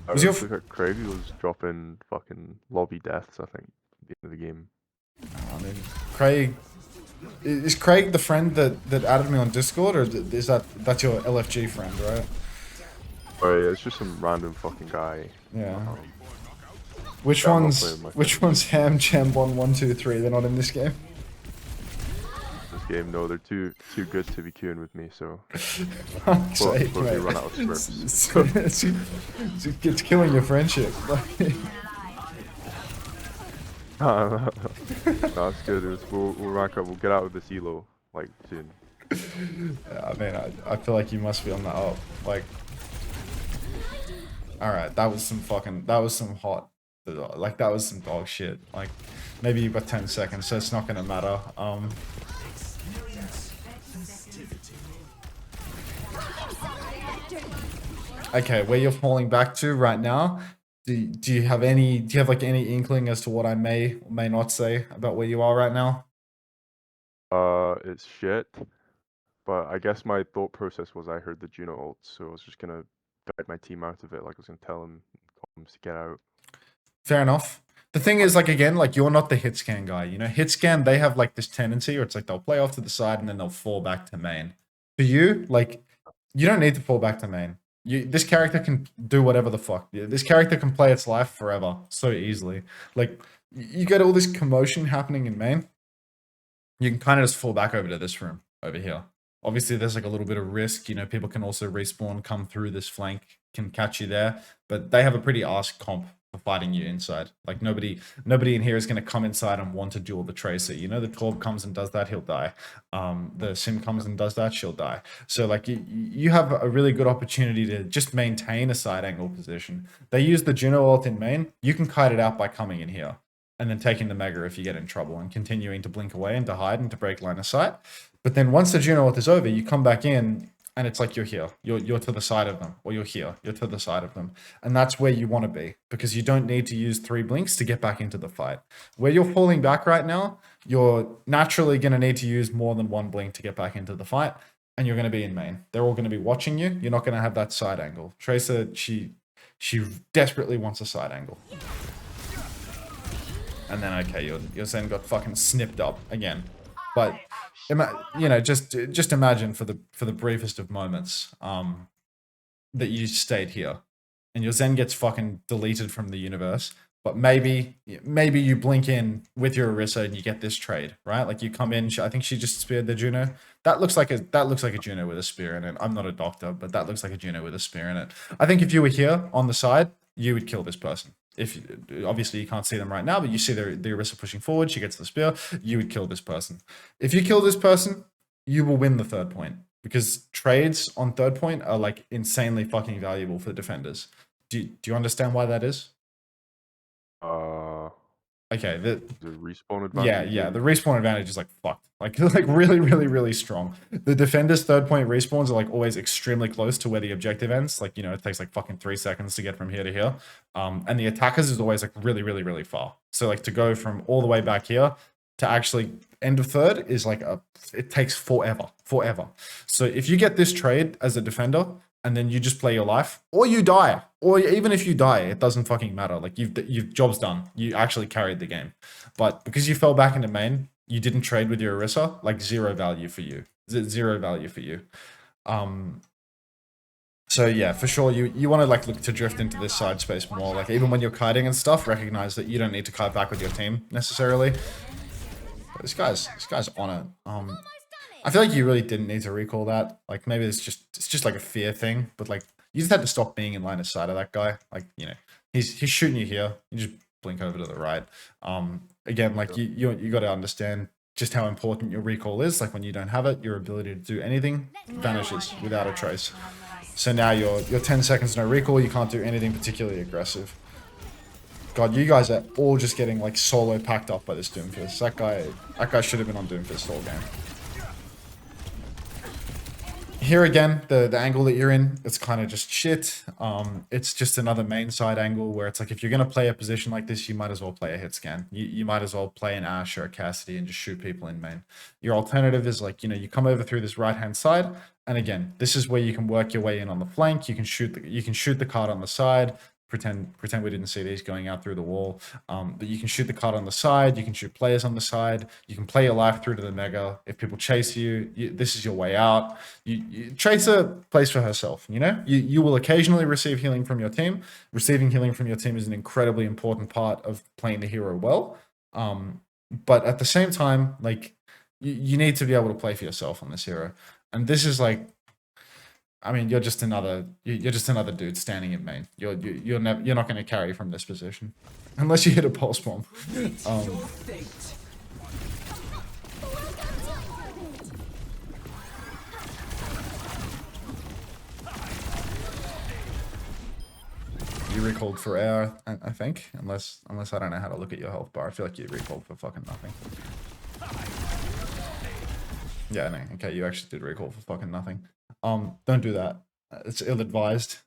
Was your Craig was dropping fucking lobby deaths, I think, at the end of the game. I mean, Craig is Craig the friend that added me on Discord, or is that's your LFG friend, right? Alright, it's just some random fucking guy. Yeah. Um, Which yeah, I'm not one's playing my which friend one's Ham, Chambon, 1, 2, 3? They're not in this game. this game. No, they're too good to be queuing with me. So Fuck's sake, suppose we mate. run out of It's, scripts. it's killing your friendship. No, it's good. We'll rack up. We'll get out of this elo like soon. I mean, I feel like you must be on the up. Like, all right, that was some hot, like that was some dog shit. Like, maybe you got 10 seconds, so it's not gonna matter. Okay, where you're falling back to right now, do you have like any inkling as to what I may or may not say about where you are right now? It's shit. But I guess my thought process was I heard the Juno ult, so I was just gonna guide my team out of it. Like I was gonna tell them to get out. Fair enough. The thing is, like, again, like, you're not the hit scan guy. You know, hit scan, they have like this tendency, or it's like they'll play off to the side and then they'll fall back to main. For you, like, you don't need to fall back to main. This character can do whatever the fuck. This character can play its life forever so easily. Like, you get all this commotion happening in main, you can kind of just fall back over to this room over here. Obviously, there's like a little bit of risk. You know, people can also respawn, come through this flank, can catch you there. But they have a pretty arse comp for fighting you inside. Like nobody in here is going to come inside and want to duel the Tracer. You know, the Torb comes and does that, he'll die. The Sim comes and does that, she'll die. So like you have a really good opportunity to just maintain a side angle position. They use the Juno ult in main. You can kite it out by coming in here and then taking the Mega if you get in trouble and continuing to blink away and to hide and to break line of sight. But then once the Juno ult is over, you come back in and it's like you're here. You're to the side of them, or you're here. You're to the side of them. And that's where you want to be, because you don't need to use 3 blinks to get back into the fight. Where you're falling back right now, you're naturally going to need to use more than 1 blink to get back into the fight, and you're going to be in main. They're all going to be watching you. You're not going to have that side angle. Tracer, she desperately wants a side angle. And then, okay, your Zen got fucking snipped up again. But you know, just imagine for the briefest of moments, that you stayed here, and your Zen gets fucking deleted from the universe. But maybe you blink in with your Orisa and you get this trade, right? Like you come in. I think she just speared the Juno. That looks like a Juno with a spear in it. I'm not a doctor, but that looks like a Juno with a spear in it. I think if you were here on the side, you would kill this person. If obviously you can't see them right now, but you see the Orisa pushing forward, she gets the spear, you would kill this person. If you kill this person, you will win the 3rd point, because trades on 3rd point are like insanely fucking valuable for defenders. Do you understand why that is? Okay, the respawn advantage. Yeah, the respawn advantage is like fucked. Like really strong. The defender's 3rd point respawns are like always extremely close to where the objective ends. Like, you know, it takes like fucking 3 seconds to get from here to here. And the attackers is always like really far. So like to go from all the way back here to actually end of 3rd is like it takes forever. So if you get this trade as a defender, and then you just play your life, or you die, or even if you die, it doesn't fucking matter. Like you've job's done. You actually carried the game. But because you fell back into main, you didn't trade with your Orisa, like 0 value for you. 0 value for you. So yeah, for sure, you want to like look to drift into this side space more. Like even when you're kiting and stuff, recognize that you don't need to kite back with your team necessarily. But this guy's on it. I feel like you really didn't need to recall that. Like maybe it's just like a fear thing, but like you just had to stop being in line of sight of that guy. Like, you know, he's shooting you here. You just blink over to the right. Again, like you got to understand just how important your recall is. Like when you don't have it, your ability to do anything vanishes without a trace. So now you're 10 seconds no recall. You can't do anything particularly aggressive. God, you guys are all just getting like solo packed up by this Doomfist. That guy should have been on Doomfist all game. Here again, the angle that you're in, it's kind of just shit. It's just another main side angle where it's like, if you're going to play a position like this, you might as well play a hit scan. You might as well play an Ashe or a Cassidy and just shoot people in main. Your alternative is like, you know, you come over through this right-hand side. And again, this is where you can work your way in on the flank. You can shoot the card on the side, pretend we didn't see these going out through the wall. But you can shoot the card on the side. You can shoot players on the side. You can play your life through to the mega. If people chase you, this is your way out. Tracer plays for herself. You know, you will occasionally receive healing from your team. Receiving healing from your team is an incredibly important part of playing the hero well. But at the same time, like you need to be able to play for yourself on this hero. And this is like, I mean, you're just another dude standing in main. You're not going to carry from this position unless you hit a pulse bomb. You recalled for air, I think, unless I don't know how to look at your health bar. I feel like you recalled for fucking nothing. Yeah, no, okay, you actually did recall for fucking nothing. Don't do that. It's ill-advised.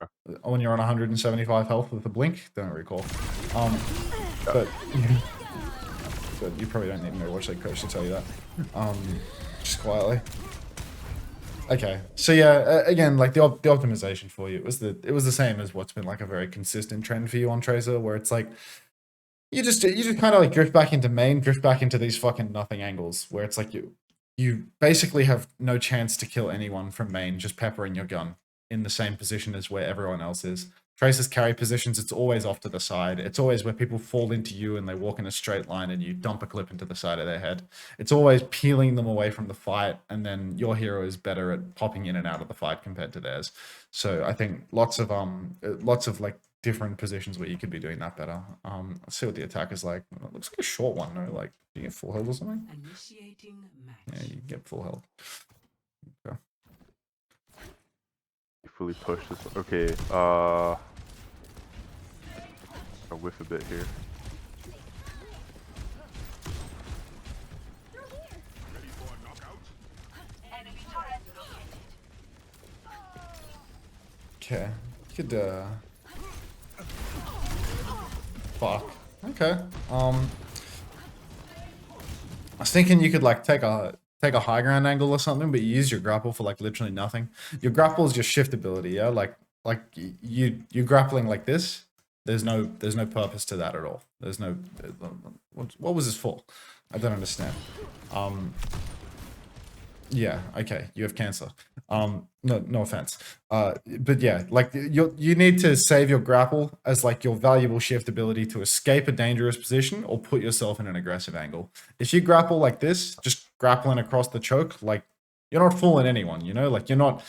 When you're on 175 health with a blink, don't recall. But you probably don't need to know watch like coach to tell you that. Just quietly. Okay, so yeah, again, like the optimization for you, it was the same as what's been like a very consistent trend for you on Tracer, where it's like you just kind of like drift back into main, drift back into these fucking nothing angles, where it's like you basically have no chance to kill anyone from main, just peppering your gun in the same position as where everyone else is. Tracer's carry positions, it's always off to the side. It's always where people fall into you and they walk in a straight line and you dump a clip into the side of their head. It's always peeling them away from the fight, and then your hero is better at popping in and out of the fight compared to theirs. So I think lots of like different positions where you could be doing that better. Let's see what the attack is like. It looks like a short one, no? Like, do you get full health or something? Initiating match. Yeah, you get full health. Okay. Fully push this. Okay, I'll whiff a bit here. Okay, could fuck. Okay. I was thinking you could like take a high ground angle or something, but you use your grapple for like literally nothing. Your grapple is your shift ability, yeah. Like you're grappling like this. There's no purpose to that at all. There's no. What was this for? I don't understand. Yeah, okay, you have cancer. No offense. But yeah, like you need to save your grapple as like your valuable shift ability to escape a dangerous position or put yourself in an aggressive angle. If you grapple like this, just grappling across the choke, like you're not fooling anyone, you know? Like you're not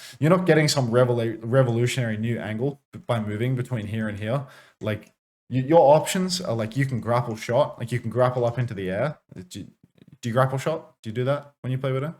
getting some revolutionary new angle by moving between here and here. Like your options are like you can grapple shot, like you can grapple up into the air. Do you grapple shot? Do you do that when you play with her?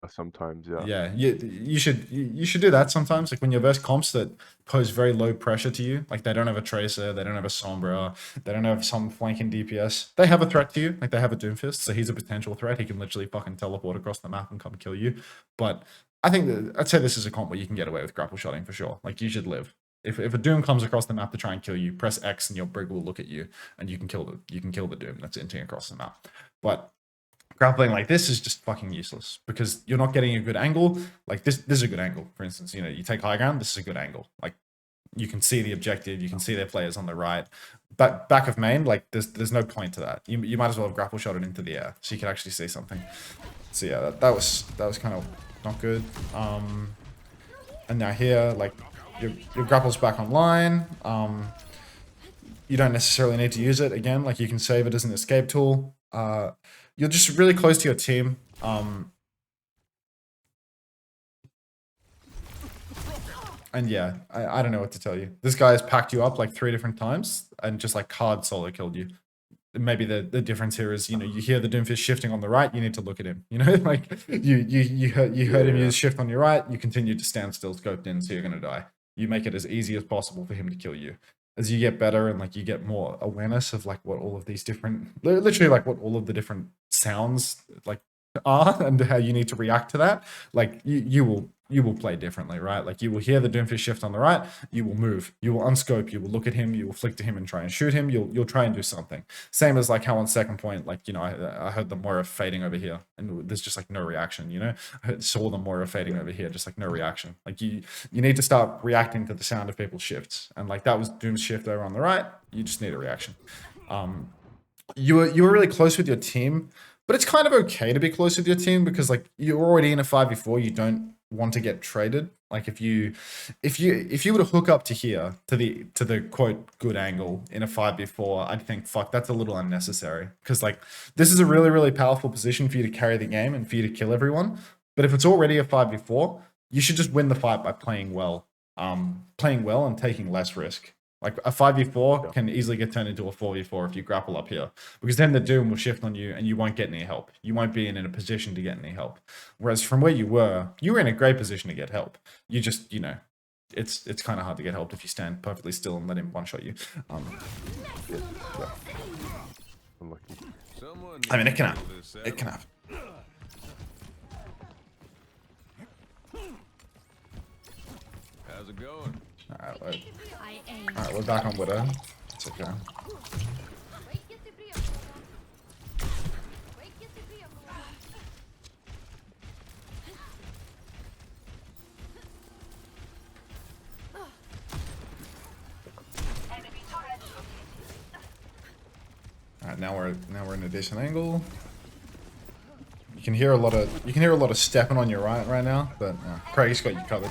Sometimes, yeah. Yeah, you should do that sometimes. Like when you're versus comps that pose very low pressure to you, like they don't have a Tracer, they don't have a Sombra, they don't have some flanking DPS. They have a threat to you, like they have a Doomfist, so he's a potential threat. He can literally fucking teleport across the map and come kill you. But I think I'd say this is a comp where you can get away with grapple shotting for sure. Like you should live. If a Doom comes across the map to try and kill you, press X and your Brig will look at you and you can kill the Doom that's inting across the map. But grappling like this is just fucking useless because you're not getting a good angle. Like this is a good angle. For instance, you know, you take high ground, this is a good angle. Like you can see the objective, you can see their players on the right. But back of main, like there's no point to that. You might as well have grapple shot it into the air so you can actually see something. So yeah, that was kind of not good. And now here, like your grapple's back online. You don't necessarily need to use it again. Like you can save it as an escape tool. You're just really close to your team. And yeah, I don't know what to tell you. This guy has packed you up like 3 different times and just like hard solo killed you. Maybe the difference here is, you know, you hear the Doomfist shifting on the right, you need to look at him. You know, like you heard him use shift on your right, you continue to stand still, scoped in, so you're gonna die. You make it as easy as possible for him to kill you. As you get better and like you get more awareness of like what all of these different, literally like what all of the different sounds like are and how you need to react to that, like you will you will play differently, right? Like you will hear the Doomfist shift on the right, you will move, you will unscope, you will look at him, you will flick to him and try and shoot him. You'll try and do something. Same as like how on second point, like I heard the Moira fading over here, and there's just like no reaction. Saw the Moira fading over here, just like no reaction. Like you need to start reacting to the sound of people's shifts, and like that was Doom's shift over on the right. You just need a reaction. You were really close with your team, but it's kind of okay to be close with your team because like you're already in a 5v4. You don't want to get traded. Like if you were to hook up to here to the quote good angle in a 5v4, I'd think fuck, that's a little unnecessary because like this is a really, really powerful position for you to carry the game and for you to kill everyone. But if it's already a 5v4, you should just win the fight by playing well and taking less risk. Like a 5v4 can easily get turned into a 4v4 if you grapple up here. Because then the Doom will shift on you and you won't get any help. You won't be in a position to get any help. Whereas from where you were in a great position to get help. You just, it's kind of hard to get help if you stand perfectly still and let him one-shot you. Unlucky. I mean, it can happen. It can happen. How's it going? Alright, we're back on Widow. It's okay. Alright, now we're in a decent angle. You can hear a lot of stepping on your right now, but Craig's got you covered.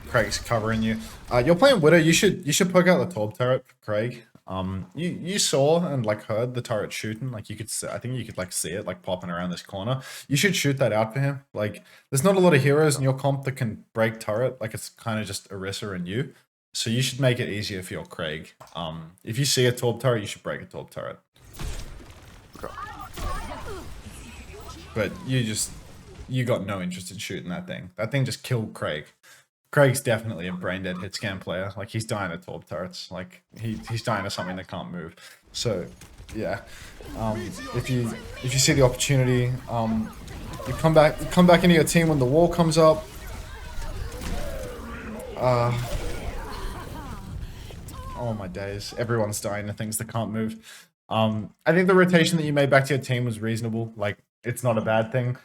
Craig's covering you. You're playing Widow. You should poke out the Torb turret, Craig. You saw and like heard the turret shooting. Like you could, I think you could like see it like popping around this corner. You should shoot that out for him. Like there's not a lot of heroes in your comp that can break turret. Like it's kind of just Orisa and you. So you should make it easier for your Craig. If you see a Torb turret, you should break a Torb turret. But you got no interest in shooting that thing. That thing just killed Craig. Craig's definitely a brain dead hit scan player. Like he's dying to Torb turrets. Like he's dying to something that can't move. So yeah, if you see the opportunity, you come back into your team when the wall comes up. Oh my days! Everyone's dying to things that can't move. I think the rotation that you made back to your team was reasonable. Like it's not a bad thing.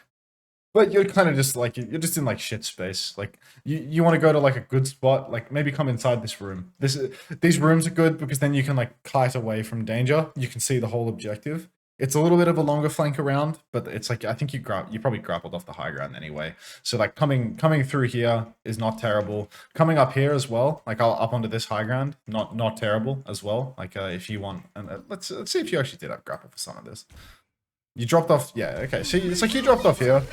But you're kind of just like, you're just in like shit space. Like you want to go to like a good spot, like maybe come inside this room. These rooms are good because then you can like kite away from danger. You can see the whole objective. It's a little bit of a longer flank around, but it's like, I think you probably grappled off the high ground anyway. So like coming through here is not terrible. Coming up here as well, like up onto this high ground, not terrible as well. Like if you want, and let's see if you actually did have grapple for some of this. You dropped off, yeah, okay. So it's like you dropped off here.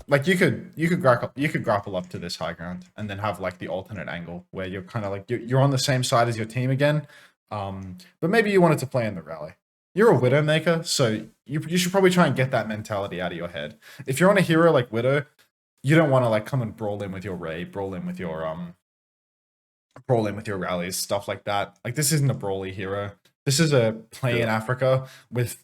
Like you could grapple up to this high ground and then have like the alternate angle where you're kind of like you're on the same side as your team again. But maybe you wanted to play in the rally. You're a Widowmaker, so you should probably try and get that mentality out of your head. If you're on a hero like Widow, you don't want to like come and brawl in with your Ray, brawl in with your rallies, stuff like that. Like this isn't a brawly hero. This is a play in Africa with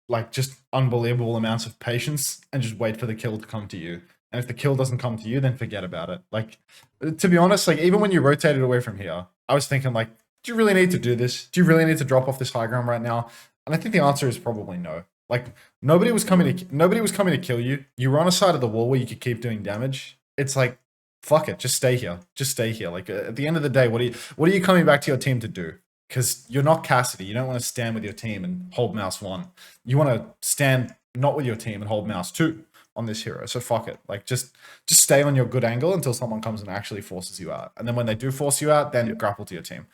like just unbelievable amounts of patience and just wait for the kill to come to you. And if the kill doesn't come to you, then forget about it. Like, to be honest, like even when you rotated away from here, I was thinking like, do you really need to do this? Do you really need to drop off this high ground right now? And I think the answer is probably no. Like nobody was coming to kill you. You were on a side of the wall where you could keep doing damage. It's like, fuck it, just stay here. Just stay here. Like at the end of the day, what are you coming back to your team to do? Because you're not Cassidy. You don't want to stand with your team and hold mouse 1. You want to stand not with your team and hold mouse 2 on this hero. So fuck it. Like just stay on your good angle until someone comes and actually forces you out. And then when they do force you out, then you grapple to your team.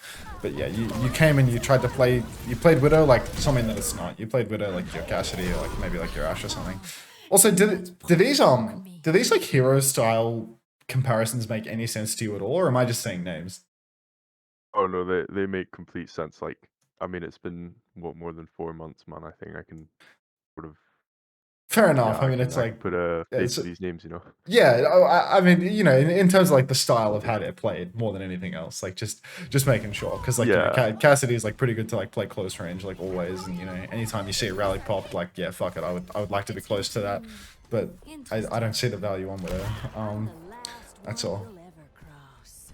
But yeah, you came and you tried to play. You played Widow like something that it's not. You played Widow like your Cassidy or like maybe like your Ashe or something. Also, do these like hero style comparisons make any sense to you at all, or am I just saying names? Oh no, they make complete sense. Like, I mean, it's been what, more than 4 months, man. I think I can sort of. Fair enough. Yeah, I mean, it's I like put a face to these names, you know. Yeah, I mean, you know, in terms of like the style of how they're played, more than anything else, like just making sure, because like Yeah. you know, Cassidy is like pretty good to like play close range, like always, and you know, anytime you see a rally pop, like yeah, fuck it, I would like to be close to that, but I don't see the value on with it. That's all. Will ever cross.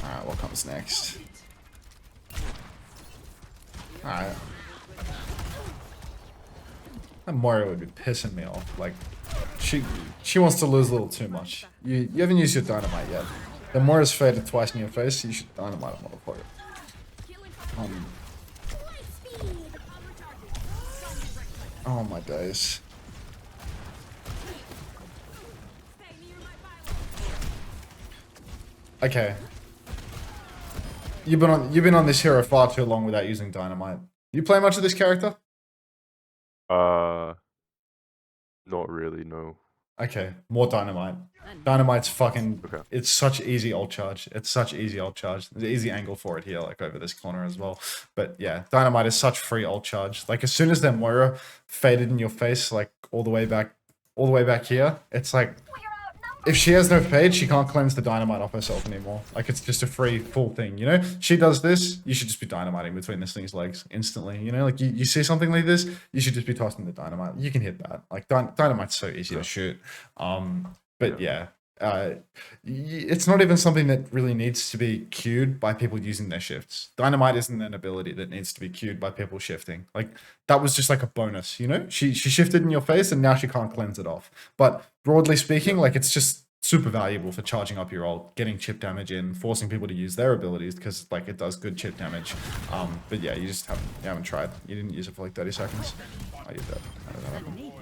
Alright, what comes next? Alright. That Moira would be pissing me off. Like, she wants to lose a little too much. You haven't used your dynamite yet. The Moira's faded twice in your face, you should dynamite a motherfucker. Oh my days. Okay. You've been on this hero far too long without using dynamite. You play much of this character? Not really, no. Okay, more dynamite. Dynamite's fucking. Okay. It's such easy ult charge. It's such easy ult charge. There's an easy angle for it here, like over this corner as well. But yeah, dynamite is such free ult charge. Like as soon as that Moira faded in your face, like all the way back here, it's like if she has no fade, she can't cleanse the dynamite off herself anymore. Like it's just a free full thing, you know? She does this, you should just be dynamiting between this thing's legs instantly, you know? Like you see something like this, you should just be tossing the dynamite. You can hit that. Like dynamite's so easy to shoot. But yeah, it's not even something that really needs to be queued by people using their shifts. Dynamite isn't an ability that needs to be queued by people shifting. Like that was just like a bonus, you know? She shifted in your face and now she can't cleanse it off. But broadly speaking, like it's just super valuable for charging up your ult, getting chip damage in, forcing people to use their abilities because like it does good chip damage. But yeah, you just haven't tried. You didn't use it for like 30 seconds. Oh, you're dead. How did that happen?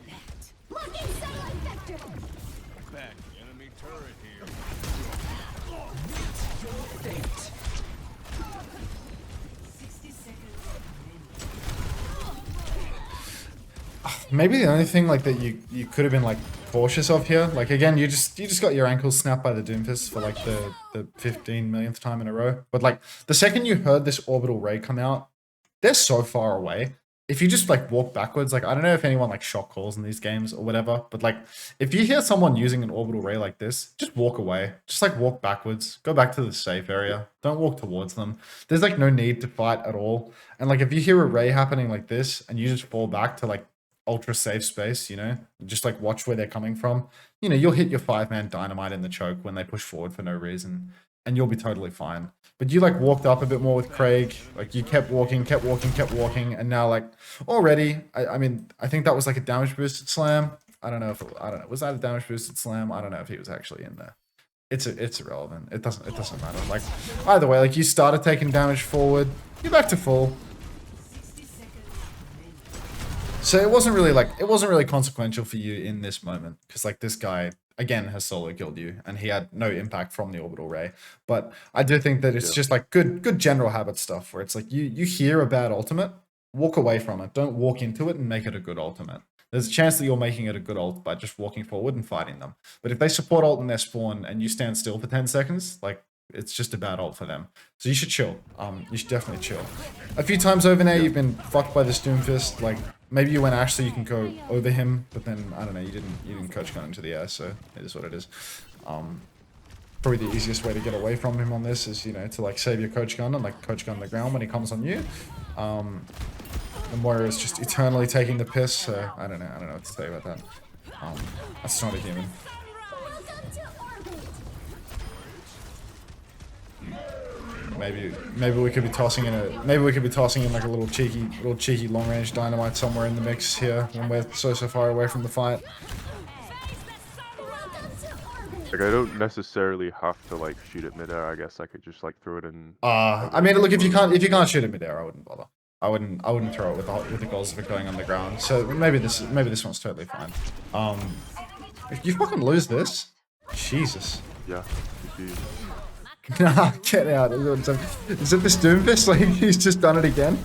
Back. Enemy turret here. Maybe the only thing like that you could have been like cautious of here, like again, you just got your ankles snapped by the Doomfist for like the 15 millionth time in a row. But like the second you heard this orbital ray come out, they're so far away. If you just like walk backwards, like I don't know if anyone like shot calls in these games or whatever, but like if you hear someone using an orbital ray like this, just walk away. Just like walk backwards, go back to the safe area. Don't walk towards them. There's like no need to fight at all. And like if you hear a ray happening like this and you just fall back to like ultra safe space, you know, just like watch where they're coming from, you know, you'll hit your 5-man dynamite in the choke when they push forward for no reason and you'll be totally fine. But you like walked up a bit more with Craig, like you kept walking, and now like already, I mean, I think that was like a damage boosted slam. I don't know, was that a damage boosted slam? I don't know if he was actually in there. It's irrelevant. It doesn't matter. Like either way, like you started taking damage forward, you're back to full. So it wasn't really consequential for you in this moment because like this guy again has solo killed you and he had no impact from the orbital ray. But I do think that it's just like good general habit stuff where it's like you hear a bad ultimate, walk away from it. Don't walk into it and make it a good ultimate. There's a chance that you're making it a good ult by just walking forward and fighting them. But if they support ult in their spawn and you stand still for 10 seconds, like it's just a bad ult for them. So you should chill. You should definitely chill. A few times over now you've been fucked by this Doomfist. Like maybe you went Ash so you can go over him, but then I don't know, you didn't coach gun into the air, so it is what it is. Probably the easiest way to get away from him on this is, you know, to like save your coach gun and like coach gun the ground when he comes on you. The Moira is just eternally taking the piss, so I don't know what to say about that. That's not a human. Maybe we could be tossing in like a little cheeky long range dynamite somewhere in the mix here when we're so far away from the fight. Like I don't necessarily have to like shoot it midair. I guess I could just like throw it in. I mean, look, if you can't shoot it midair, I wouldn't bother. I wouldn't throw it with the goals of it going on the ground. So maybe this one's totally fine. If you fucking lose this, Jesus. Yeah. Nah, get out. Is it this Doomfist? Like, he's just done it again?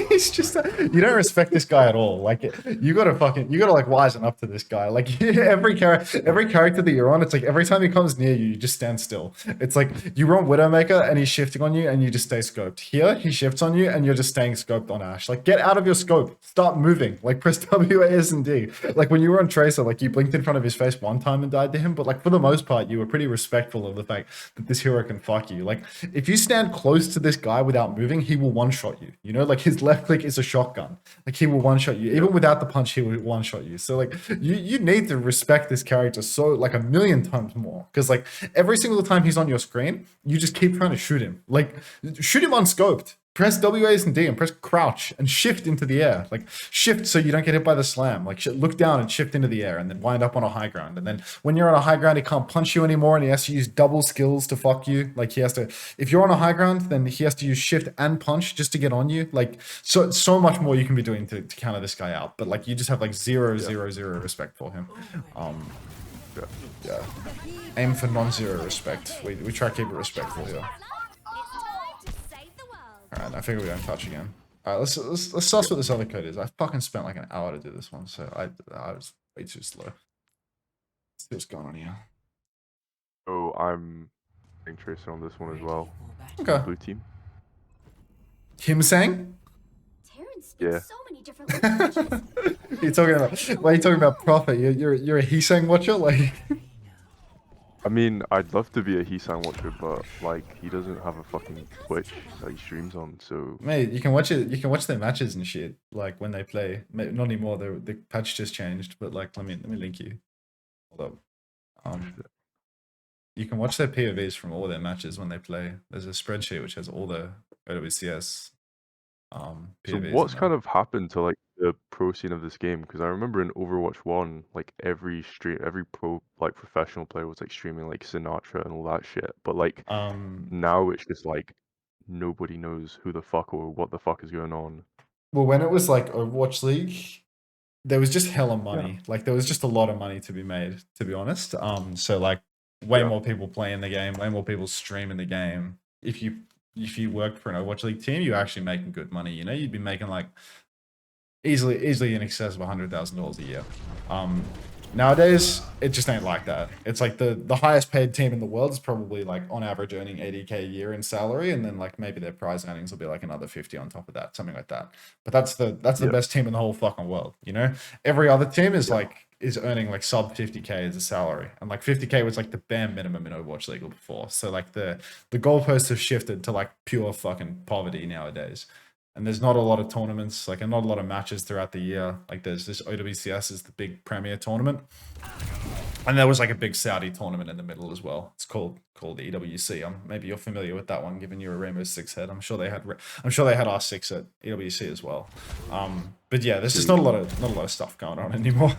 He's just, you don't respect this guy at all. Like, you gotta like wisen up to this guy. Like, every character that you're on, it's like every time he comes near you, you just stand still. It's like you run Widowmaker and he's shifting on you and you just stay scoped. Here, he shifts on you and you're just staying scoped on Ash. Like, get out of your scope. Start moving. Like, press W, A, S, and D. Like, when you were on Tracer, like, you blinked in front of his face one time and died to him, but like, for the most part, you were pretty respectful of the fact that this hero can fuck you. Like, if you stand close to this guy without moving, he will one-shot you. You know, like his left click is a shotgun. Like he will one shot you. Even without the punch, he will one shot you. So like you need to respect this character so like a million times more. Because like every single time he's on your screen, you just keep trying to shoot him. Like shoot him unscoped. Press WAS and D and press crouch and shift into the air. Like shift so you don't get hit by the slam. Like look down and shift into the air and then wind up on a high ground. And then when you're on a high ground, he can't punch you anymore and he has to use double skills to fuck you. Like he has to, if you're on a high ground, then he has to use shift and punch just to get on you. Like so much more you can be doing to counter this guy out. But like you just have like zero respect for him. Yeah. Aim for non-zero respect. We try to keep it respectful here. Alright, I figure we don't touch again. Alright, let's suss what this other code is. I fucking spent like an hour to do this one, so I was way too slow. Let's see what's going on here. Oh, I'm playing Tracer on this one as well. Okay. Blue team. Him saying? Yeah. So many different languages. You're talking about why are you talking about Prophet? You're a he sang watcher? Like I mean, I'd love to be a Heesang watcher, but like he doesn't have a fucking Twitch that he streams on, so mate, you can watch it. You can watch their matches and shit. Like when they play. Not anymore. The patch just changed. But like, let me link you. Hold up. You can watch their POVs from all their matches when they play. There's a spreadsheet which has all the OWCS So POVs. what's kind of happened to like the pro scene of this game? Because I remember in Overwatch 1, like every pro like professional player was like streaming like Sinatra and all that shit. But like now it's just like nobody knows who the fuck or what the fuck is going on. Well, when it was like Overwatch League, there was just hella money. Yeah. Like there was just a lot of money to be made, to be honest. So like way more people play in the game, way more people stream in the game. If you worked for an Overwatch League team, you're actually making good money. You know, you'd be making like easily in excess of $100,000 a year. Nowadays, it just ain't like that. It's like the highest paid team in the world is probably like on average earning 80K a year in salary, and then like maybe their prize earnings will be like another 50 on top of that, something like that. But that's the best team in the whole fucking world. You know, every other team is is earning like sub 50K as a salary, and like 50K was like the bare minimum in Overwatch League before. So like the goalposts have shifted to like pure fucking poverty nowadays. And there's not a lot of tournaments, like, and not a lot of matches throughout the year. Like, there's this OWCS is the big premier tournament, and there was like a big Saudi tournament in the middle as well. It's called the EWC. Maybe you're familiar with that one, given you're a Rainbow Six head. I'm sure they had R6 at EWC as well. But yeah, there's just not a lot of stuff going on anymore.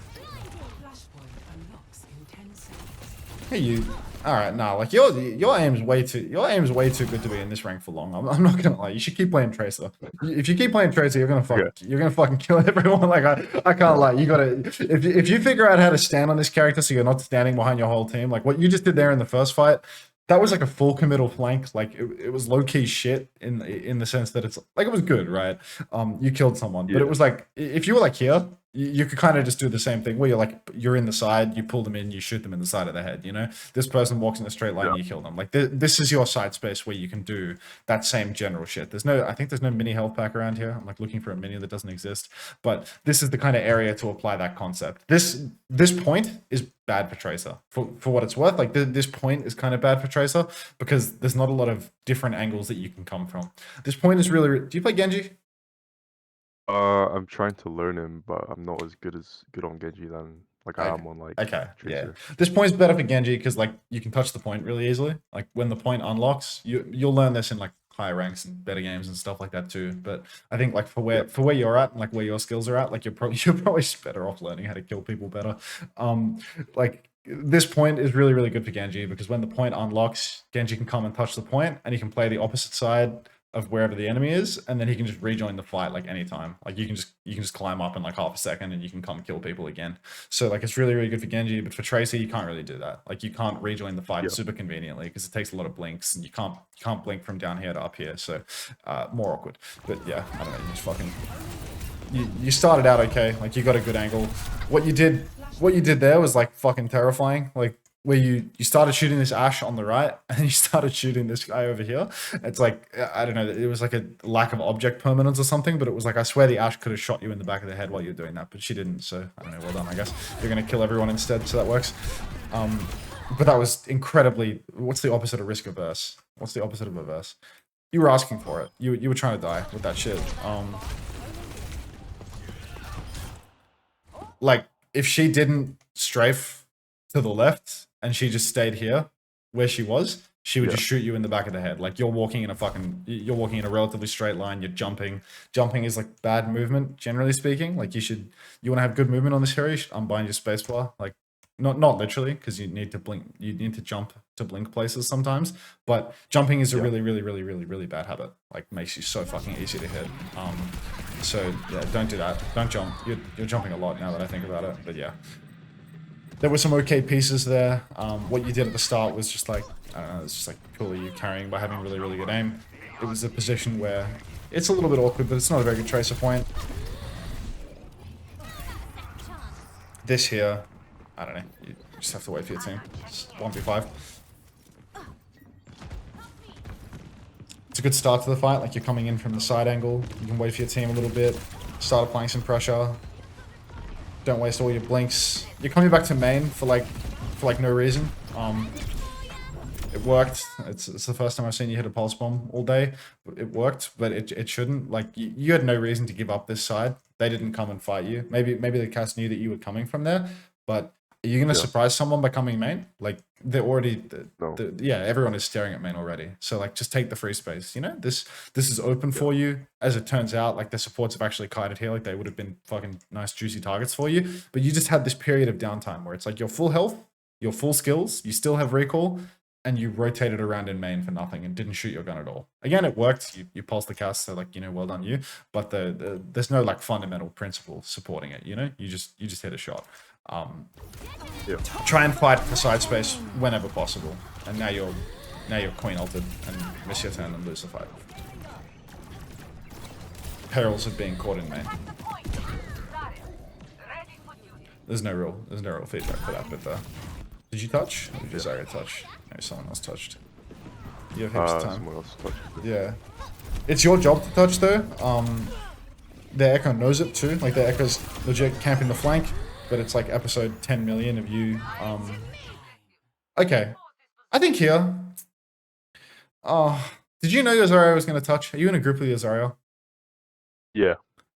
Hey, you. All right, nah, like your aim's way too good to be in this rank for long. I'm not gonna lie. You should keep playing Tracer. If you keep playing Tracer, you're gonna fucking kill everyone. Like I can't lie. You gotta if you figure out how to stand on this character, so you're not standing behind your whole team. Like what you just did there in the first fight, that was like a full committal flank. Like it was low key shit in the sense that it's like it was good, right? You killed someone, but it was like if you were like here. You could kind of just do the same thing where you're in the side, you pull them in, you shoot them in the side of the head, you know? This person walks in a straight line, you kill them. Like this is your side space where you can do that same general shit. I think there's no mini health pack around here. I'm like looking for a mini that doesn't exist, but this is the kind of area to apply that concept. This point is bad for Tracer for what it's worth. Like this point is kind of bad for Tracer because there's not a lot of different angles that you can come from. This point is really, do you play Genji? I'm trying to learn him, but I'm not as good on Genji than like I am on like Tracer. Yeah. This point's better for Genji because like you can touch the point really easily. Like when the point unlocks, you'll learn this in like higher ranks and better games and stuff like that too. But I think like for where you're at and like where your skills are at, like you're probably better off learning how to kill people better. Like this point is really, really good for Genji because when the point unlocks, Genji can come and touch the point and he can play the opposite side of wherever the enemy is, and then he can just rejoin the fight like anytime. Like you can just climb up in like half a second and you can come kill people again. So like it's really, really good for Genji, but for Tracer you can't really do that. Like you can't rejoin the fight super conveniently because it takes a lot of blinks and you can't blink from down here to up here. So more awkward. But yeah, I don't know, you just fucking you started out okay, like you got a good angle. What you did there was like fucking terrifying. Like where you started shooting this Ashe on the right and you started shooting this guy over here. It's like, I don't know, it was like a lack of object permanence or something, but it was like, I swear the Ashe could have shot you in the back of the head while you were doing that, but she didn't, so I don't know, well done, I guess. You're going to kill everyone instead, so that works. But that was incredibly, what's the opposite of risk averse? What's the opposite of averse? You were asking for it. You were trying to die with that shit. like if she didn't strafe to the left and she just stayed here where she was, she would Yeah. just shoot you in the back of the head. Like you're walking in a relatively straight line. You're jumping. Jumping is like bad movement, generally speaking. Like you want to have good movement on this hero. You should unbind your spacebar. Like not literally, because you need to blink. You need to jump to blink places sometimes. But jumping is a really bad habit. Like makes you so fucking easy to hit. So yeah, don't do that. Don't jump. You're jumping a lot now that I think about it. But yeah. There were some okay pieces there. What you did at the start was just like, I don't know, it's just like purely you carrying by having really good aim. It was a position where it's a little bit awkward, but it's not a very good tracer point. This here, I don't know, you just have to wait for your team. It's 1v5. It's a good start to the fight, like you're coming in from the side angle. You can wait for your team a little bit, start applying some pressure. Don't waste all your blinks. You're coming back to main for like no reason. It worked. It's the first time I've seen you hit a pulse bomb all day. It worked, but it shouldn't. Like you had no reason to give up this side. They didn't come and fight you. Maybe the cast knew that you were coming from there, but are you gonna surprise someone by coming main? Like they're already, yeah, everyone is staring at main already. So like, just take the free space. You know, this is open for you. As it turns out, like the supports have actually kited here. Like they would have been fucking nice juicy targets for you. But you just had this period of downtime where it's like you're full health, you're full skills, you still have recall, and you rotated around in main for nothing and didn't shoot your gun at all. Again, it worked. You pulsed the cast, so like, you know, well done you. But there's no like fundamental principle supporting it. You know, you just hit a shot. Try and fight for side space whenever possible. And now you're queen ulted and miss your turn and lose the fight. Perils of being caught in main. There's no real feedback for that bit there. Did you touch? Or did Zarya touch? Maybe someone else touched. You have heaps of time. Someone else touched it. Yeah. It's your job to touch though. Their Echo knows it too. Like their Echo's legit camping the flank, but it's like episode 10 million of you. Okay. I think here. Did you know your Zarya was gonna touch? Are you in a group with your Zarya? Yeah.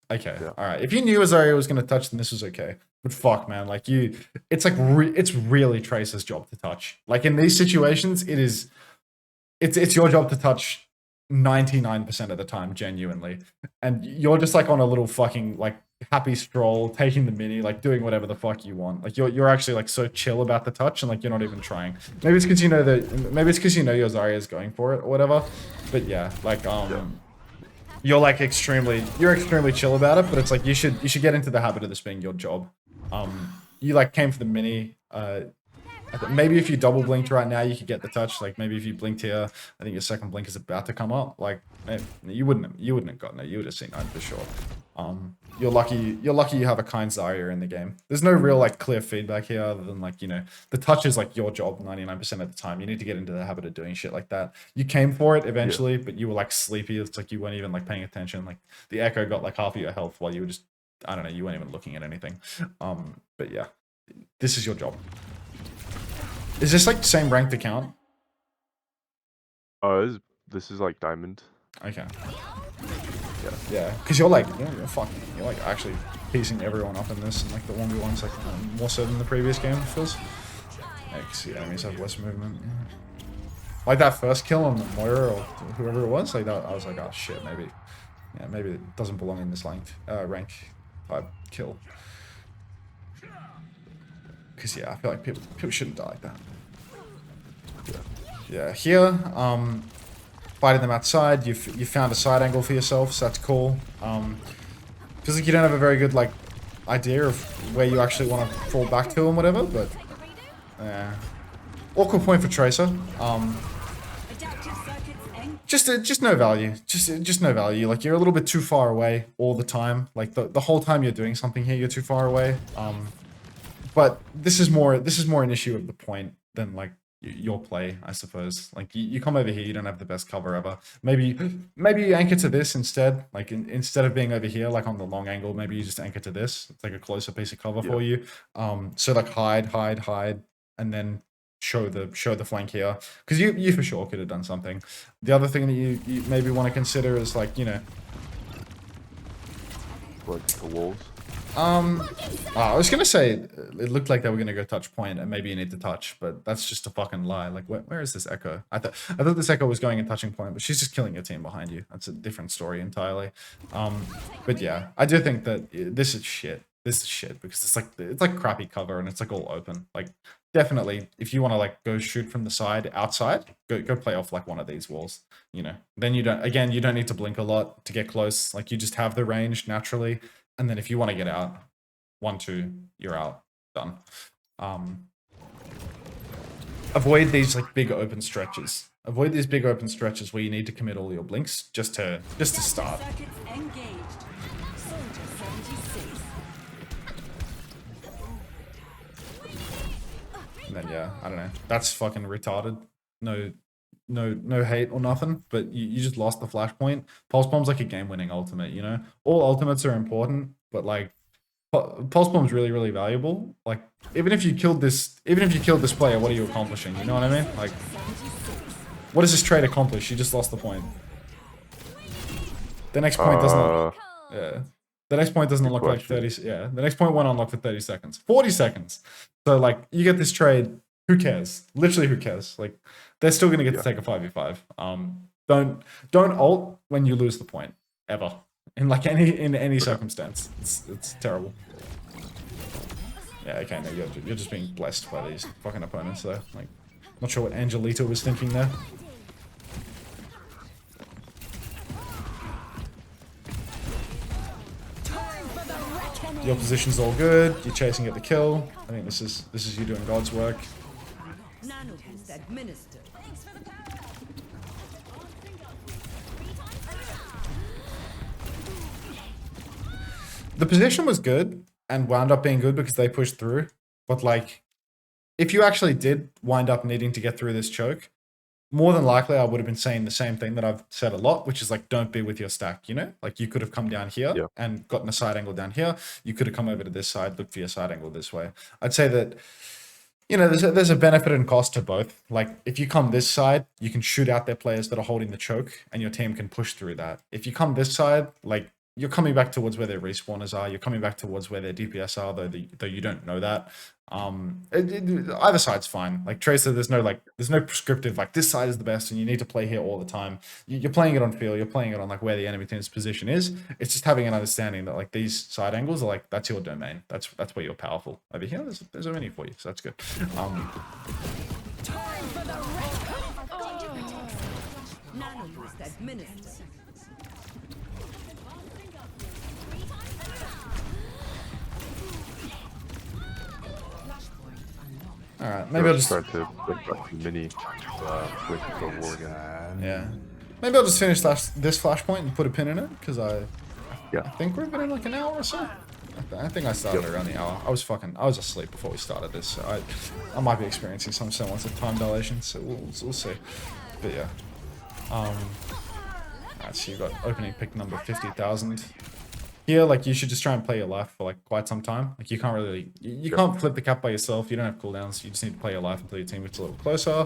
Okay. Yeah. Alright. If you knew Zarya was gonna touch, then this was okay. But fuck, man, like it's like it's really Tracer's job to touch. Like in these situations, it's your job to touch 99% of the time, genuinely. And you're just like on a little fucking like happy stroll, taking the mini, like doing whatever the fuck you want. Like you're actually like so chill about the touch, and like you're not even trying. Maybe it's because you know your Zarya is going for it or whatever. But yeah, like you're like extremely chill about it. But it's like you should get into the habit of this being your job. You like came for the mini. Maybe if you double blinked right now, you could get the touch. Like maybe if you blinked here, I think your second blink is about to come up. Like you wouldn't have gotten it. You would have seen it for sure. You're lucky you have a kind Zarya in the game. There's no real like clear feedback here other than like, you know, the touch is like your job 99% of the time. You need to get into the habit of doing shit like that. You came for it eventually, but you were like sleepy. It's like you weren't even like paying attention. Like the Echo got like half of your health while you were just, I don't know, you weren't even looking at anything. But yeah, this is your job. Is this like same ranked account? This is like diamond. Okay. Yeah, because you're like, you're like actually piecing everyone up in this, and like the 1v1's like more so than the previous game, it feels. Like, see, enemies have less movement. Like that first kill on the Moira or whoever it was, like that, I was like, oh shit, maybe it doesn't belong in this rank type kill. Because yeah, I feel like people shouldn't die like that. Yeah, here, fighting them outside, you found a side angle for yourself, so that's cool. Feels like you don't have a very good like idea of where you actually want to fall back to and whatever, but awkward point for Tracer. Just no value. Just no value. Like you're a little bit too far away all the time. Like the whole time you're doing something here, you're too far away. But this is more an issue of the point than like your play, I suppose. Like you come over here, you don't have the best cover ever. Maybe you anchor to this instead. Like instead of being over here, like on the long angle, maybe you just anchor to this. It's like a closer piece of cover for you. So like hide, and then show the flank here, because you for sure could have done something. The other thing that you maybe want to consider is like, you know, Like the walls. I was gonna say it looked like they were gonna go touch point, and maybe you need to touch, but that's just a fucking lie. Like, where is this Echo? I thought this Echo was going and touching point, but she's just killing your team behind you. That's a different story entirely. But yeah, I do think that this is shit. This is shit because it's like crappy cover and it's like all open. Like, definitely, if you want to like go shoot from the side outside, go play off like one of these walls. You know, then you don't need to blink a lot to get close. Like, you just have the range naturally. And then if you want to get out, 1-2, you're out. Done. Avoid these like big open stretches. Avoid these big open stretches where you need to commit all your blinks just to start. Circuits engaged. Soldier 76. And then yeah, I don't know. That's fucking retarded. No hate or nothing, but you just lost the flashpoint. Pulse bomb's like a game-winning ultimate, you know? All ultimates are important, but like pulse bomb's really valuable. Like, even if you killed this player, what are you accomplishing? You know what I mean? Like, what does this trade accomplish? You just lost the point. The next point doesn't. Yeah. The next point doesn't unlock like 30. Yeah. The next point won't unlock for 30 seconds. 40 seconds. So like, you get this trade. Who cares? Literally, who cares? Like, they're still gonna get to take a 5v5. Don't ult when you lose the point ever in like any circumstance. It's terrible. Yeah. Okay. No, you're just being blessed by these fucking opponents though. Like, not sure what Angelita was thinking there. Your position's all good. You're chasing at the kill. I think this is you doing God's work. Nanoboost administered. The position was good and wound up being good because they pushed through. But like, if you actually did wind up needing to get through this choke, more than likely I would have been saying the same thing that I've said a lot, which is like, don't be with your stack, you know? Like, you could have come down here and gotten a side angle down here. You could have come over to this side, looked for your side angle this way. I'd say that, you know, there's a benefit and cost to both. Like, if you come this side, you can shoot out their players that are holding the choke and your team can push through that. If you come this side, like, you're coming back towards where their respawners are. You're coming back towards where their DPS are, though you don't know that. Either side's fine. Like Tracer, there's no prescriptive like this side is the best and you need to play here all the time. You're playing it on feel. You're playing it on like where the enemy team's position is. It's just having an understanding that like these side angles are like that's your domain. That's where you're powerful. Over here, there's a menu for you, so that's good. Nanoboost administered. All right, maybe I'll just start to like the mini with the war again. yeah. Maybe I'll just finish this flashpoint and put a pin in it because I think we've been in like an hour or so. I think I started around the hour. I was asleep before we started this, so I might be experiencing some semblance of time dilation. So we'll see. But yeah. Alright, so you got opening pick number 50,000. Here, like, you should just try and play your life for like quite some time. Like, you can't really, you can't flip the cap by yourself. You don't have cooldowns. You just need to play your life until your team gets a little closer.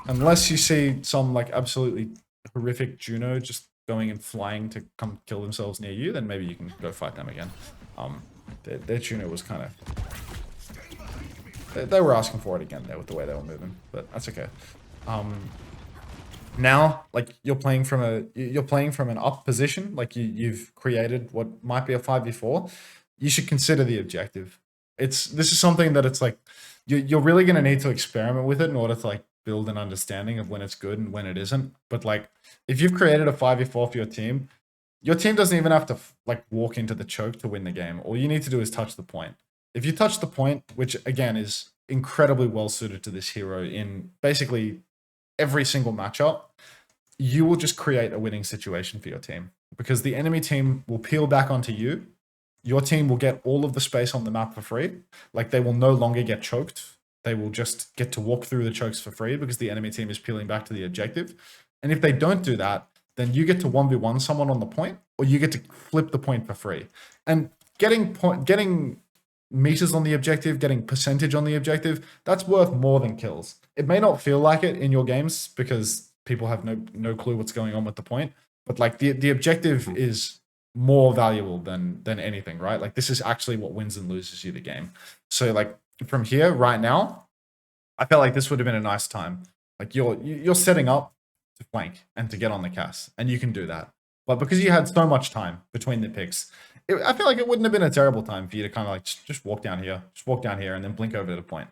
Unless you see some like absolutely horrific Juno just going and flying to come kill themselves near you, then maybe you can go fight them again. Their Juno was kind of, they were asking for it again there with the way they were moving, but that's okay. Now, like, you're playing from an up position, like you've created what might be a 5v4. You should consider the objective. This is something that it's like you're really going to need to experiment with it in order to like build an understanding of when it's good and when it isn't. But like, if you've created a 5v4 for your team doesn't even have to like walk into the choke to win the game. All you need to do is touch the point. If you touch the point, which again is incredibly well suited to this hero in basically every single matchup, you will just create a winning situation for your team because the enemy team will peel back onto you. Your team will get all of the space on the map for free. Like, they will no longer get choked. They will just get to walk through the chokes for free because the enemy team is peeling back to the objective. And if they don't do that, then you get to 1v1 someone on the point, or you get to flip the point for free. And getting meters on the objective, getting percentage on the objective, that's worth more than kills. It may not feel like it in your games because people have no clue what's going on with the point, but like the objective is more valuable than anything, right? Like this is actually what wins and loses you the game. So like from here right now, I felt like this would have been a nice time. Like you're setting up to flank and to get on the cast, and you can do that. But because you had so much time between the picks, I feel like it wouldn't have been a terrible time for you to kind of like just walk down here, and then blink over to the point.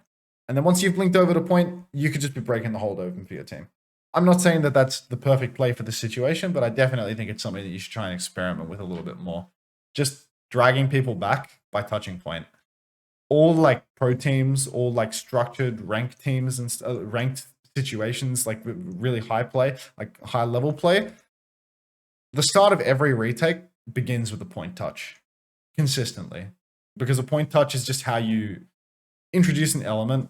And then once you've blinked over the point, you could just be breaking the hold open for your team. I'm not saying that that's the perfect play for the situation, but I definitely think it's something that you should try and experiment with a little bit more. Just dragging people back by touching point. All like pro teams, all like structured ranked teams and ranked situations, like really high play, like high level play. The start of every retake begins with a point touch consistently, because a point touch is just how you introduce an element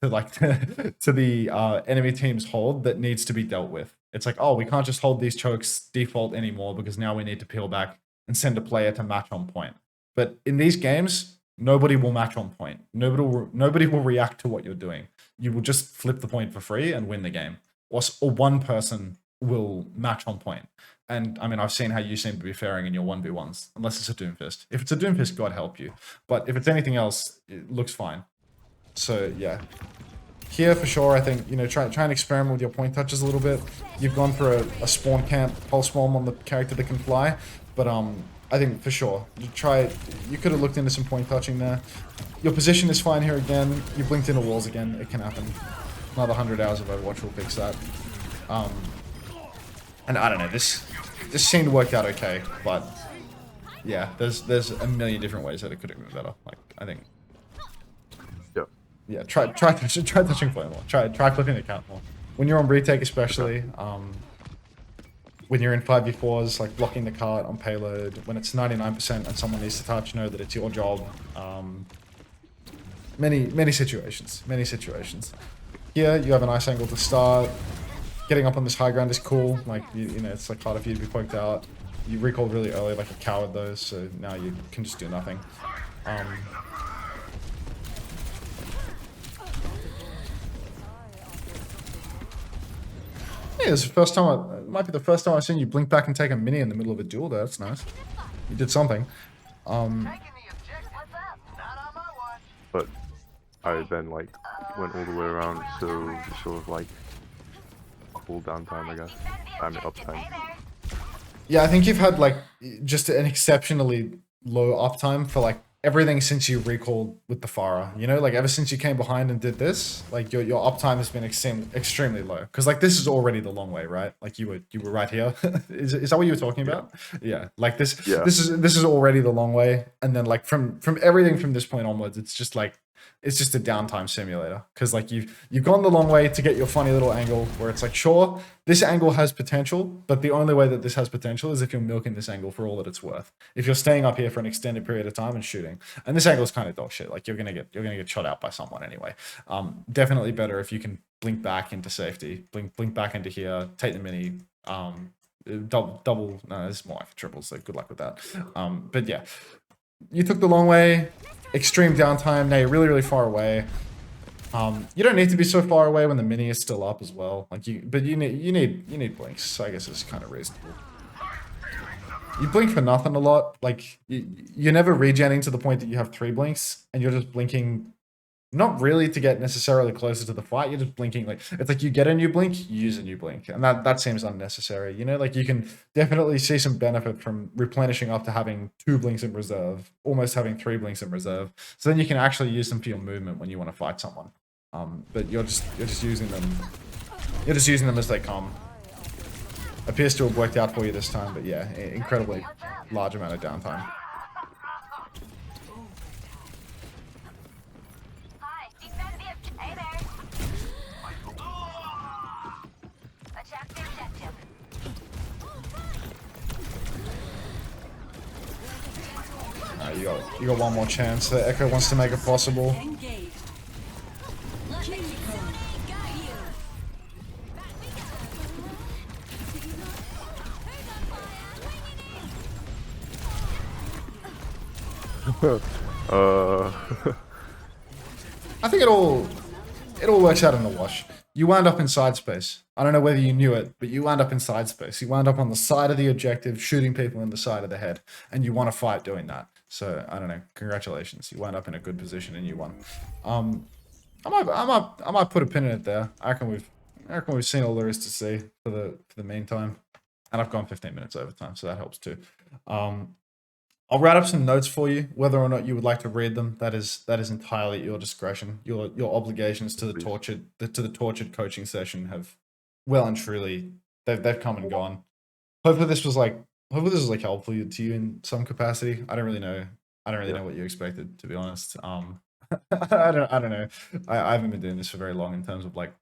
to like to the enemy team's hold that needs to be dealt with. It's like, oh, we can't just hold these chokes default anymore because now we need to peel back and send a player to match on point. But in these games, nobody will match on point. Nobody will react to what you're doing. You will just flip the point for free and win the game. Or one person will match on point. And I mean, I've seen how you seem to be faring in your 1v1s, unless it's a Doomfist. If it's a Doomfist, God help you. But if it's anything else, it looks fine. So yeah, here for sure, I think, you know, try and experiment with your point touches a little bit. You've gone for a spawn camp pulse bomb on the character that can fly, but I think for sure you could have looked into some point touching there. Your position is fine here again. You blinked into walls again. It can happen. Another 100 hours of Overwatch will fix that. And I don't know, this seemed to work out okay, but yeah, there's a million different ways that it could have been better. Like I think. Yeah, try touching point more. Try flipping the count more. When you're on retake, especially, when you're in 5v4s, like blocking the cart on payload, when it's 99% and someone needs to touch, know that it's your job. Many situations. Here, you have a nice angle to start. Getting up on this high ground is cool. Like, you know, it's like harder for you to be poked out. You recall really early like a coward though, so now you can just do nothing. Yeah, it's the first time. It might be the first time I've seen you blink back and take a mini in the middle of a duel. There, that's nice. You did something. But I then like went all the way around, so just sort of like cool down time, I guess. I mean uptime. Yeah, I think you've had like just an exceptionally low uptime for like everything since you recalled with the Pharah. You know, like ever since you came behind and did this, like your uptime has been extremely low. Because like this is already the long way, right? Like you were right here. is that what you were talking about? Yeah. Like this. Yeah. This is already the long way, and then like from everything from this point onwards, it's just a downtime simulator. Because like you've gone the long way to get your funny little angle where it's like, sure, this angle has potential, but the only way that this has potential is if you're milking this angle for all that it's worth. If you're staying up here for an extended period of time and shooting, and this angle is kind of dog shit. Like you're gonna get shot out by someone anyway. Definitely better if you can blink back into safety, blink back into here, take the mini. Double. No, this is more like triples. So good luck with that. But yeah, you took the long way. Extreme downtime. Now you're really far away. You don't need to be so far away when the mini is still up as well. Like but you need blinks. So I guess it's kind of reasonable. You blink for nothing a lot. Like you're never regenning to the point that you have 3 blinks, and you're just blinking, not really to get necessarily closer to the fight. You're just blinking like it's like you get a new blink, you use a new blink, and that seems unnecessary. You know, like you can definitely see some benefit from replenishing up to having 2 blinks in reserve, almost having 3 blinks in reserve. So then you can actually use them for your movement when you want to fight someone. But you're just using them. You're just using them as they come. Appears to have worked out for you this time, but yeah, incredibly large amount of downtime. You got one more chance. The Echo wants to make it possible. I think it all works out in the wash. you wound up in side space. I don't know whether you knew it, but you wound up in side space. You wound up on the side of the objective, shooting people in the side of the head, and you won a fight doing that. So I don't know. Congratulations. You wound up in a good position and you won. I might put a pin in it there. I reckon we've seen all there is to see for the meantime, and I've gone 15 minutes over time, so that helps too. I'll write up some notes for you. Whether or not you would like to read them, that is entirely at your discretion. Your obligations to the tortured coaching session have well and truly they've come and gone. Hopefully this was like helpful to you in some capacity. I don't really know. I don't really know what you expected, to be honest. I don't know. I haven't been doing this for very long in terms of like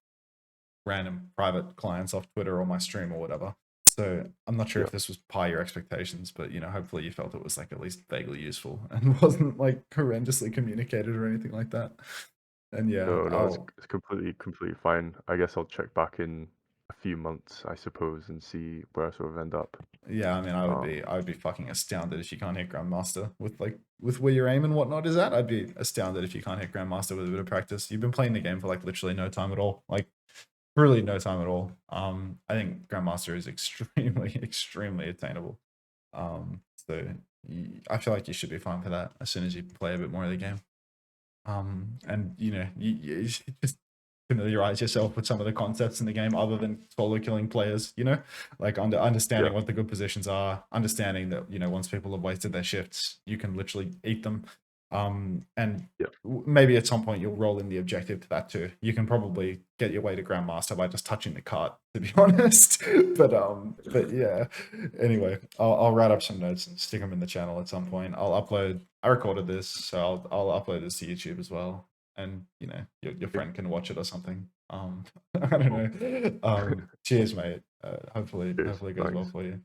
random private clients off Twitter or my stream or whatever. So I'm not sure if this was par your expectations, but you know, hopefully you felt it was like at least vaguely useful and wasn't like horrendously communicated or anything like that. And yeah, No, it's completely fine. I guess I'll check back in a few months, I suppose, and see where I sort of end up. yeah, I mean, I would be fucking astounded if you can't hit Grandmaster with where your aim and whatnot is at. I'd be astounded if you can't hit Grandmaster with a bit of practice. You've been playing the game for like literally no time at all. Like really no time at all. I think Grandmaster is extremely attainable. So I feel like you should be fine for that as soon as you play a bit more of the game. And you know, you should just familiarize yourself with some of the concepts in the game other than solo killing players, you know, like understanding what the good positions are, understanding that, you know, once people have wasted their shifts, you can literally eat them. And maybe at some point you'll roll in the objective to that too. You can probably get your way to Grandmaster by just touching the cart, to be honest. But yeah. Anyway, I'll write up some notes and stick them in the channel at some point. I recorded this, so I'll upload this to YouTube as well. And you know, your friend can watch it or something. I don't know. Cheers, mate. Hopefully it goes well for you.